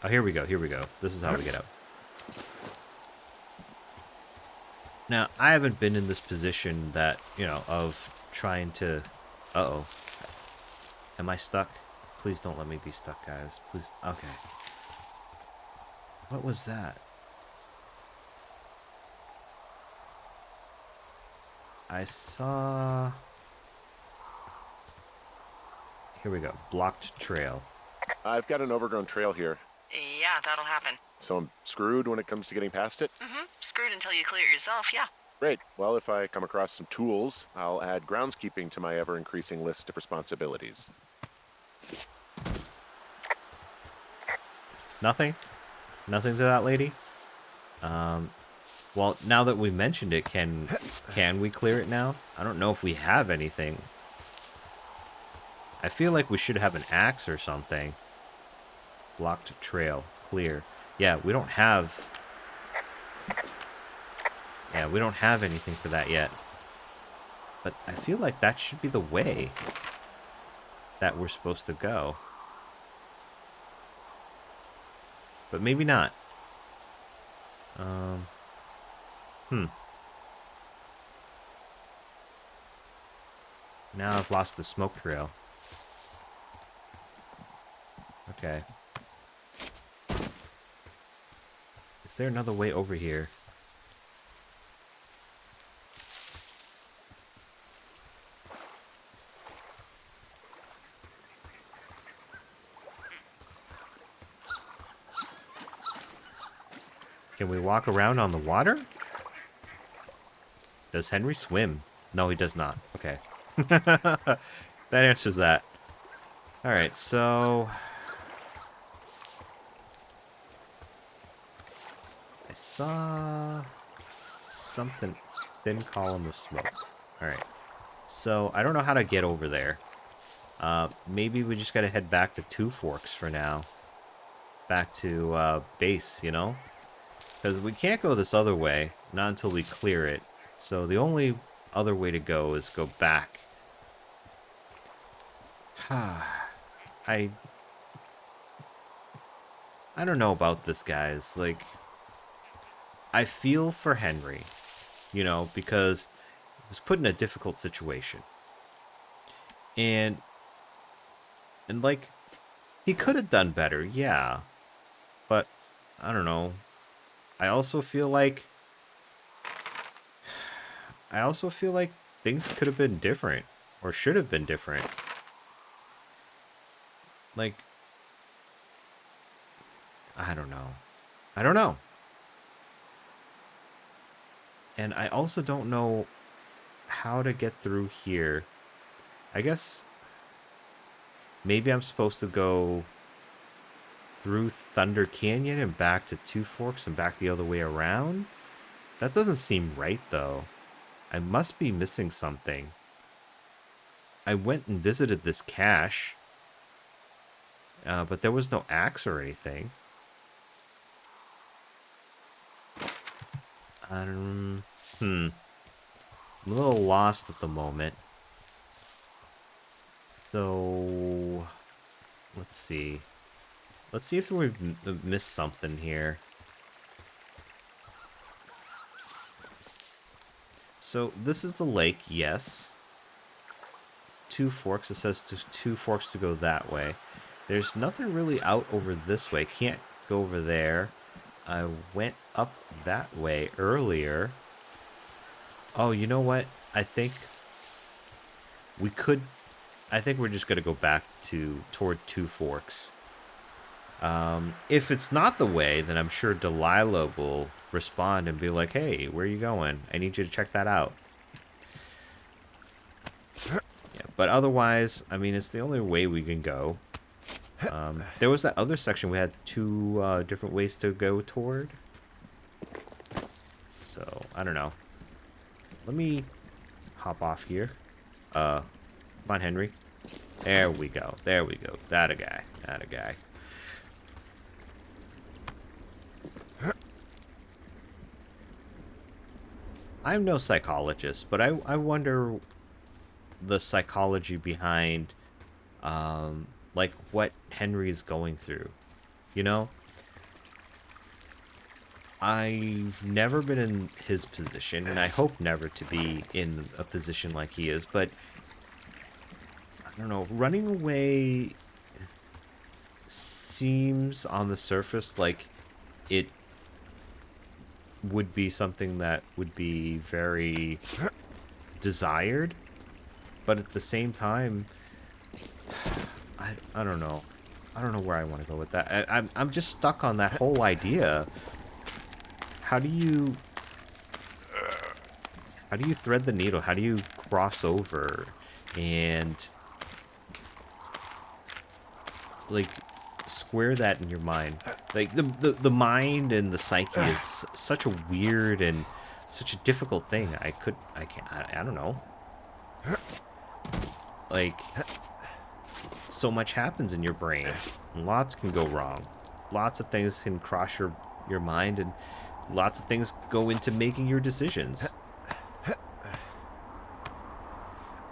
Oh, here we go, here we go. This is how we get up. Now, I haven't been in this position that, you know, of trying to... Uh-oh. Am I stuck? Please don't let me be stuck, guys. Please. Okay. What was that? I saw... Here we go. Blocked trail. I've got an overgrown trail here, Yeah, that'll happen. so I'm screwed when it comes to getting past it. Screwed until you clear it yourself, yeah. Great. Well, if I come across some tools, I'll add groundskeeping to my ever-increasing list of responsibilities. Nothing? Nothing to that lady? Well, now that we mentioned it, can we clear it now? I don't know if we have anything. I feel like we should have an axe or something. Blocked trail. Clear. Yeah, we don't have... Yeah, we don't have anything for that yet. But I feel like that should be the way that we're supposed to go. But maybe not. Now I've lost the smoke trail. Okay. Is there another way over here? Can we walk around on the water? Does Henry swim? No, he does not. Okay. That answers that. Alright, so... I saw... something... thin column of smoke. Alright. So, I don't know how to get over there. Maybe we just gotta head back to Two Forks for now. Back to, base, you know? Because we can't go this other way, not until we clear it. So the only other way to go is go back. I don't know about this, guys. Like, I feel for Henry, you know, because he was put in a difficult situation. And like, he could have done better, yeah. But, I don't know. I also feel like things could have been different, or should have been different. Like, I don't know. I don't know. And I also don't know how to get through here. I guess maybe I'm supposed to go through Thunder Canyon and back to Two Forks and back the other way around? That doesn't seem right, though. I must be missing something. I went and visited this cache, but there was no axe or anything. I'm a little lost at the moment. So, let's see. Let's see if we've missed something here. So, this is the lake, yes. Two Forks, it says Two Forks to go that way. There's nothing really out over this way. Can't go over there. I went up that way earlier. Oh, you know what? I think we could... I think we're just going to go back toward Two Forks. If it's not the way, then I'm sure Delilah will respond and be like, hey, where are you going? I need you to check that out. Yeah, But otherwise, I mean, it's the only way we can go. There was that other section we had two different ways to go toward. So, I don't know. Let me hop off here. Come on, Henry. There we go. There we go. That a guy. That a guy. I'm no psychologist, but I wonder the psychology behind, like, what Henry's going through. You know? I've never been in his position, and I hope never to be in a position like he is, but I don't know, running away seems on the surface like it would be something that would be very desired, but at the same time, I don't know. I don't know where I want to go with that. I'm just stuck on that whole idea. How do you thread the needle? How do you cross over and like square that in your mind? Like the mind and the psyche is such a weird and such a difficult thing. I don't know. Like, so much happens in your brain. And lots can go wrong. Lots of things can cross your mind, and lots of things go into making your decisions.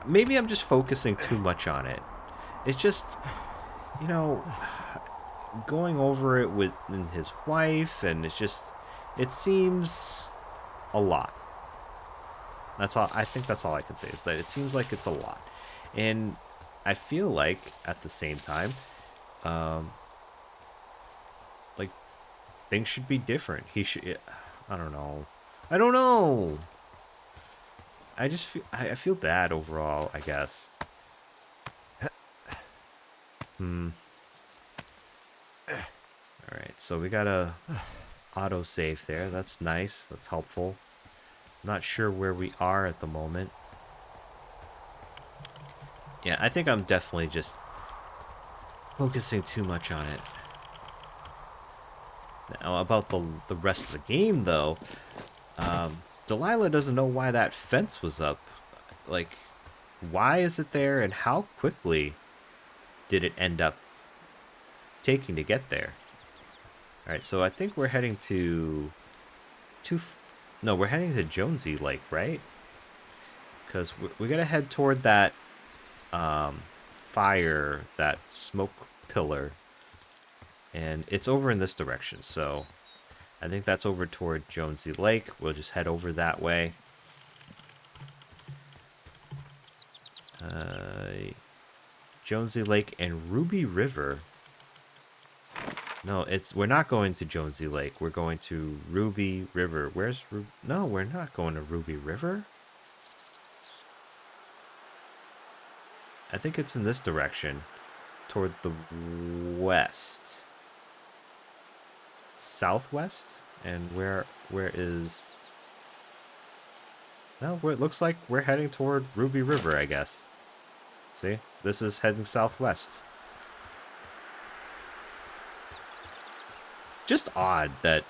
Maybe I'm just focusing too much on it. It's just, you know, going over it with his wife, and it's just, it seems a lot. That's all. I think that's all I can say, is that it seems like it's a lot. And I feel like, at the same time, like, things should be different. He should, I don't know. I don't know. I just feel, I feel bad overall, I guess. Alright, so we got a auto save there. That's nice. That's helpful. Not sure where we are at the moment. Yeah, I think I'm definitely just focusing too much on it. Now, about the rest of the game, though, Delilah doesn't know why that fence was up. Like, why is it there, and how quickly did it end up taking to get there? Alright, so I think we're heading to... No, we're heading to Jonesy Lake, right? Because we gotta head toward that fire, that smoke pillar. And it's over in this direction, so I think that's over toward Jonesy Lake. We'll just head over that way. Jonesy Lake and Ruby River. No, we're not going to Jonesy Lake. We're going to Ruby River. Where's Ruby? No, we're not going to Ruby River. I think it's in this direction, toward the west. Southwest? And where is... No, it looks like we're heading toward Ruby River, I guess. See? This is heading southwest. Just odd that,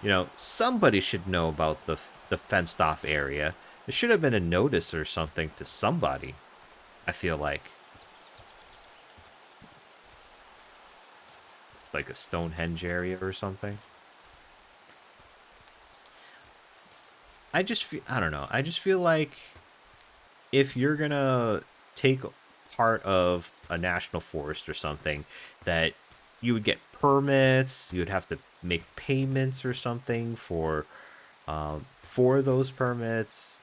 you know, somebody should know about the fenced off area. There should have been a notice or something to somebody, I feel like. Like a Stonehenge area or something. I don't know. I just feel like if you're gonna take part of a national forest or something, that you would get permits, you would have to make payments or something for those permits.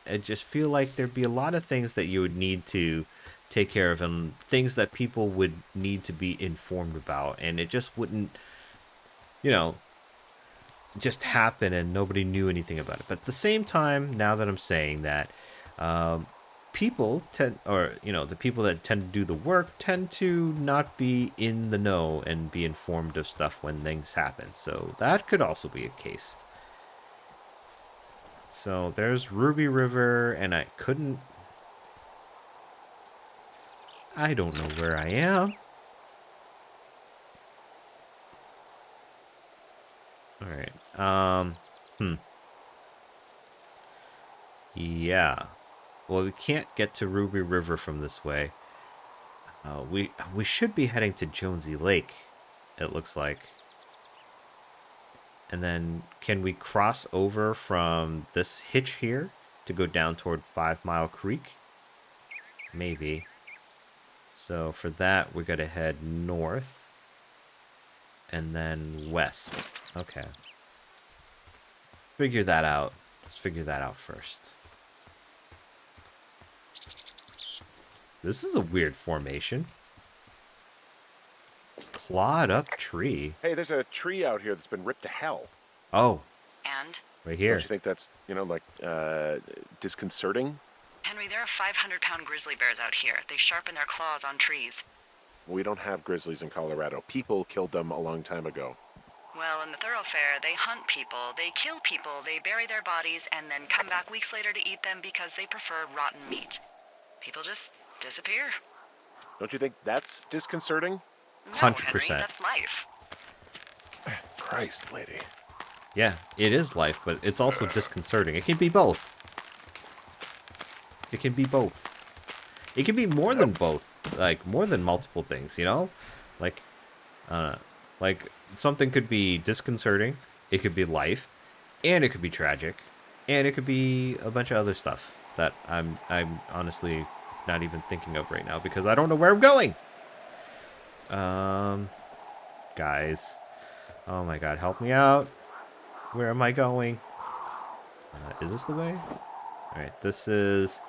I just feel like there'd be a lot of things that you would need to take care of, and things that people would need to be informed about, and it just wouldn't, you know, just happen and nobody knew anything about it. But at the same time, now that I'm saying that, people tend, or, you know, the people that tend to do the work tend to not be in the know and be informed of stuff when things happen. So that could also be a case. So there's Ruby River, and I couldn't I don't know where I am. Alright. Yeah. Well, we can't get to Ruby River from this way. We should be heading to Jonesy Lake, it looks like. And then can we cross over from this hitch here to go down toward 5 Mile Creek? Maybe. So for that, we gotta head north and then west. Okay. Figure that out. Let's figure that out first. This is a weird formation. Clawed up tree. Hey, there's a tree out here that's been ripped to hell. Oh, And? right here. Don't you think that's, like, disconcerting? Henry, there are 500-pound grizzly bears out here. They sharpen their claws on trees. We don't have grizzlies in Colorado. People killed them a long time ago. Well, in the thoroughfare, they hunt people, they kill people, they bury their bodies, and then come back weeks later to eat them because they prefer rotten meat. People just disappear. Don't you think that's disconcerting? No, 100%. Henry, that's life. Christ, lady. Yeah, it is life, but it's also disconcerting. It can be both. It can be both. It can be more than both. Like, more than multiple things, you know? Like, something could be disconcerting, it could be life, and it could be tragic, and it could be a bunch of other stuff that I'm honestly not even thinking of right now because I don't know where I'm going. Guys. Oh my god, help me out. Where am I going? Is this the way? Alright, this is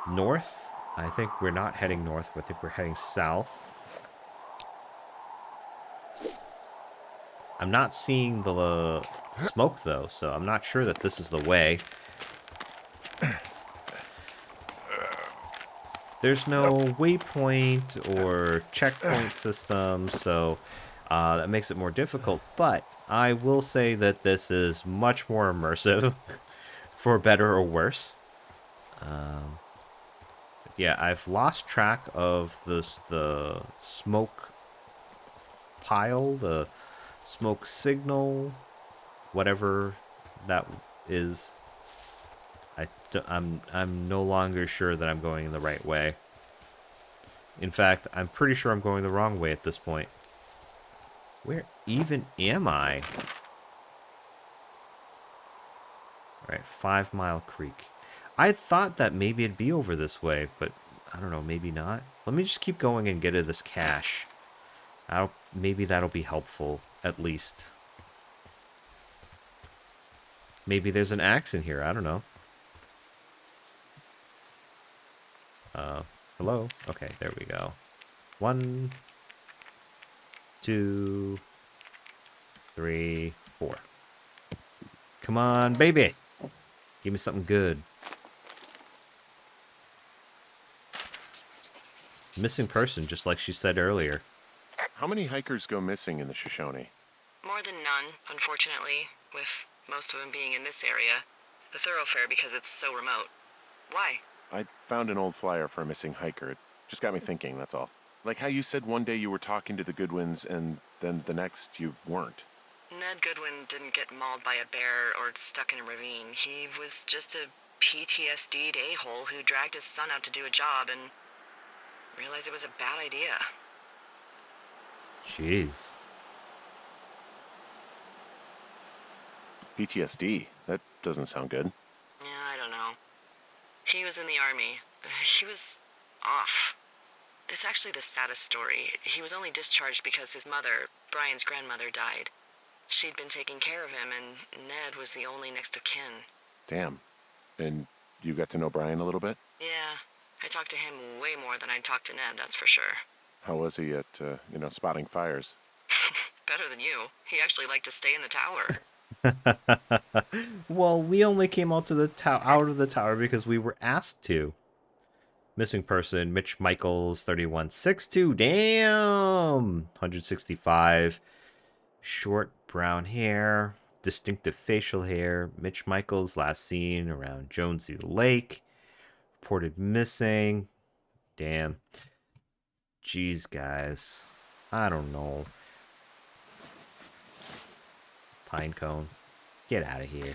north. I think we're not heading north, I think we're heading south. I'm not seeing the smoke, though, so I'm not sure that this is the way. There's no waypoint or checkpoint system, so that makes it more difficult. But I will say that this is much more immersive, for better or worse. Yeah, I've lost track of the smoke pile, the smoke signal, whatever that is. I'm no longer sure that I'm going the right way. In fact, I'm pretty sure I'm going the wrong way at this point. Where even am I? Alright, 5 Mile Creek. I thought that maybe it'd be over this way, but I don't know, maybe not. Let me just keep going and get to this cache. Maybe that'll be helpful, at least. Maybe there's an axe in here, I don't know. Hello? Okay, there we go. 1, 2, 3, 4. Come on, baby! Give me something good. Missing person, just like she said earlier. How many hikers go missing in the Shoshone? More than none, unfortunately, with most of them being in this area. The thoroughfare because it's so remote. Why? I found an old flyer for a missing hiker. It just got me thinking, that's all. Like how you said one day you were talking to the Goodwins and then the next you weren't. Ned Goodwin didn't get mauled by a bear or stuck in a ravine. He was just a PTSD'd a-hole who dragged his son out to do a job and realized it was a bad idea. Jeez. PTSD? That doesn't sound good. Yeah, I don't know. He was in the army. He was off. It's actually the saddest story. He was only discharged because his mother, Brian's grandmother, died. She'd been taking care of him, and Ned was the only next of kin. Damn. And you got to know Brian a little bit? Yeah, I talked to him way more than I'd talked to Ned, that's for sure. How was he at, spotting fires? Better than you. He actually liked to stay in the tower. Well, we only came out to the out of the tower because we were asked to. Missing person, Mitch Michaels, 3162. Damn! 165. Short brown hair. Distinctive facial hair. Mitch Michaels last seen around Jonesy Lake. Reported missing. Damn. Jeez, guys. I don't know. Pinecone. Get out of here.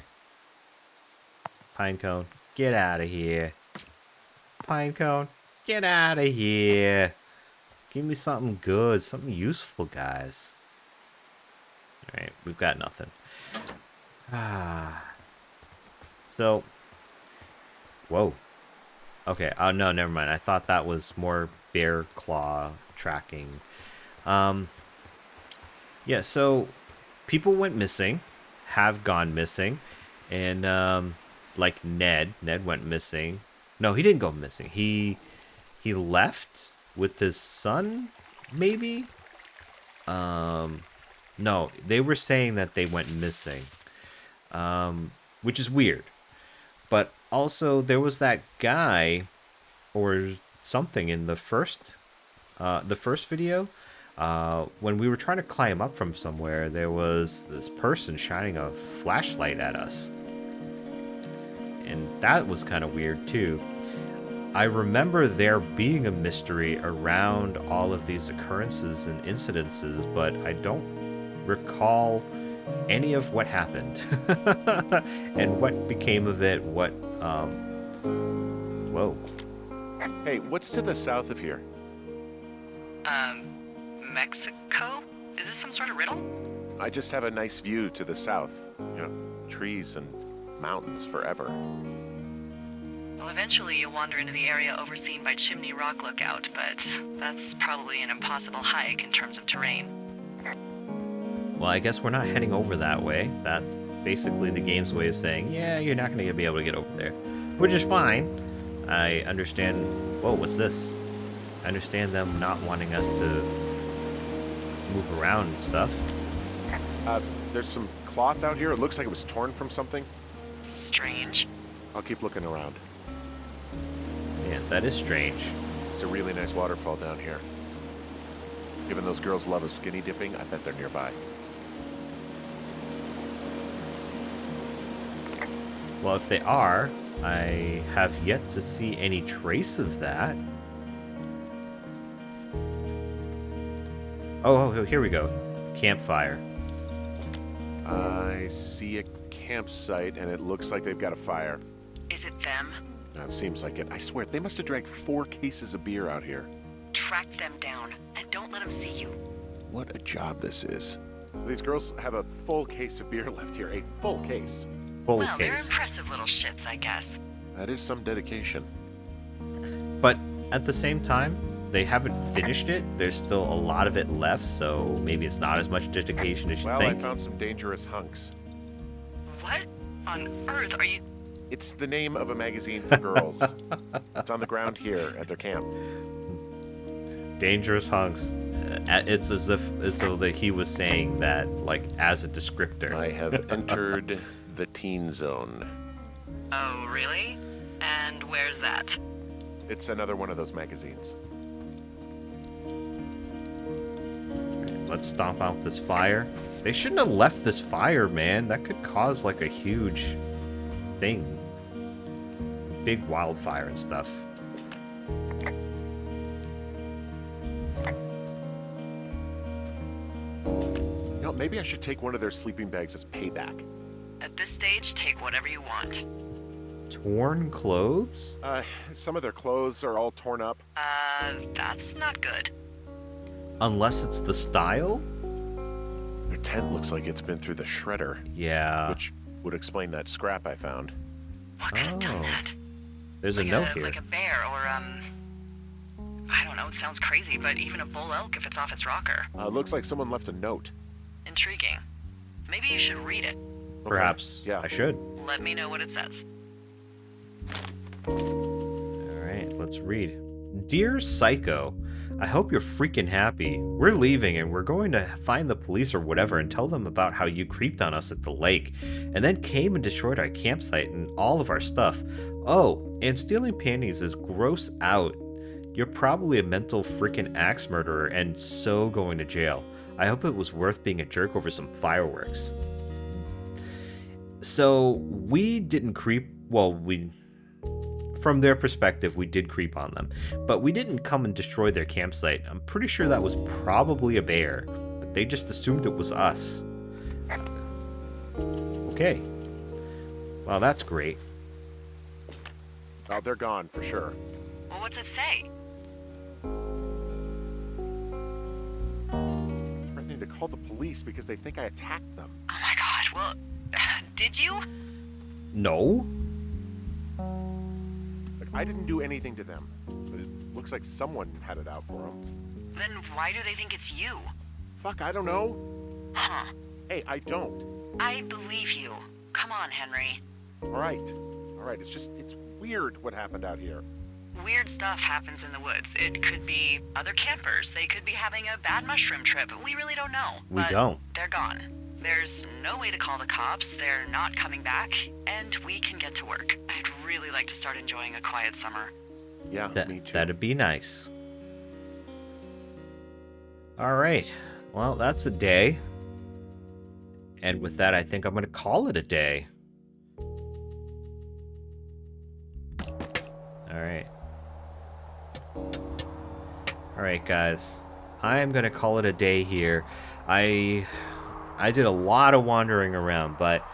Pinecone. Get out of here. Pinecone. Get out of here. Give me something good. Something useful, guys. Alright, we've got nothing. So. Whoa. Okay, oh no, never mind. I thought that was more bear claw tracking. Yeah, so people went missing, have gone missing, and like Ned went missing. No, he didn't go missing. He left with his son, maybe? No, they were saying that they went missing. Which is weird. But also there was that guy or something in the first video. When we were trying to climb up from somewhere, there was this person shining a flashlight at us. And that was kind of weird too. I remember there being a mystery around all of these occurrences and incidences, but I don't recall any of what happened and what became of it. Whoa. Hey, what's to the south of here? Mexico? Is this some sort of riddle? I just have a nice view to the south. Trees and mountains forever. Well, eventually you'll wander into the area overseen by Chimney Rock Lookout, but that's probably an impossible hike in terms of terrain. Well, I guess we're not heading over that way. That's basically the game's way of saying, yeah, you're not going to be able to get over there. Which is fine. I understand... Whoa, what's this? I understand them not wanting us to move around and stuff. There's some cloth out here. It looks like it was torn from something. Strange. I'll keep looking around. Yeah, that is strange. It's a really nice waterfall down here. Given those girls love a skinny dipping, I bet they're nearby. Well, if they are, I have yet to see any trace of that. Oh, here we go. Campfire. I see a campsite, and it looks like they've got a fire. Is it them? It seems like it. I swear, they must have dragged 4 cases of beer out here. Track them down, and don't let them see you. What a job this is. These girls have a full case of beer left here. A full case. Full Well, they're case. impressive little shits, I guess. That is some dedication. But at the same time, they haven't finished it. There's still a lot of it left, so maybe it's not as much dedication as you Well, think. I found some dangerous hunks. What on earth are you... It's the name of a magazine for girls. It's on the ground here at their camp. Dangerous hunks. It's as though that he was saying that, like, as a descriptor. I have entered the teen zone. Oh, really? And where's that? It's another one of those magazines. Let's stomp out this fire. They shouldn't have left this fire, man. That could cause, like, a huge thing. Big wildfire and stuff. Maybe I should take one of their sleeping bags as payback. At this stage, take whatever you want. Torn clothes? Some of their clothes are all torn up. That's not good. Unless it's the style? Their tent looks like it's been through the shredder. Yeah. Which would explain that scrap I found. What could have done Oh. that? There's Like a note here. Like a bear or, I don't know, it sounds crazy, but even a bull elk if it's off its rocker. Looks like someone left a note. Intriguing. Maybe you should read it. Perhaps. Yeah. I should. Let me know what it says. Alright, let's read. Dear Psycho, I hope you're freaking happy. We're leaving and we're going to find the police or whatever and tell them about how you creeped on us at the lake and then came and destroyed our campsite and all of our stuff. Oh, and stealing panties is gross out. You're probably a mental freaking axe murderer and so going to jail. I hope it was worth being a jerk over some fireworks. So, we didn't creep... Well, we... from their perspective, we did creep on them. But we didn't come and destroy their campsite. I'm pretty sure that was probably a bear. But they just assumed it was us. Okay. Well, that's great. Oh, they're gone for sure. Well, what's it say? Threatening to call the police because they think I attacked them. Oh my god, well, did you? No? Like, I didn't do anything to them. But it looks like someone had it out for them. Then why do they think it's you? Fuck, I don't know. Huh. Hey, I don't. I believe you. Come on, Henry. All right. It's weird what happened out here. Weird stuff happens in the woods. It could be other campers. They could be having a bad mushroom trip. We really don't know. We But don't. They're gone. There's no way to call the cops. They're not coming back. And we can get to work. I'd really like to start enjoying a quiet summer. Yeah, me too. That'd be nice. All right. Well, that's a day. And with that, I think I'm going to call it a day. All right. All right, guys. I am going to call it a day here. I did a lot of wandering around, but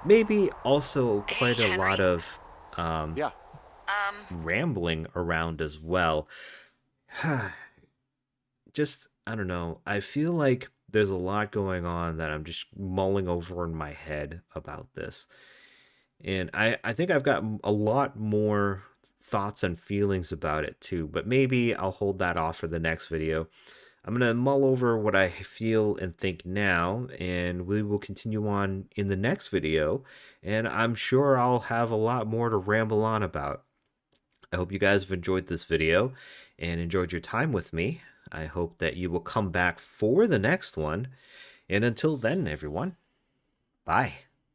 maybe also quite a lot of Yeah. rambling around as well. Just, I don't know. I feel like there's a lot going on that I'm just mulling over in my head about this. And I think I've got a lot more thoughts and feelings about it too, but maybe I'll hold that off for the next video. I'm going to mull over what I feel and think now, and we will continue on in the next video, and I'm sure I'll have a lot more to ramble on about. I hope you guys have enjoyed this video and enjoyed your time with me. I hope that you will come back for the next one, and until then, everyone, bye.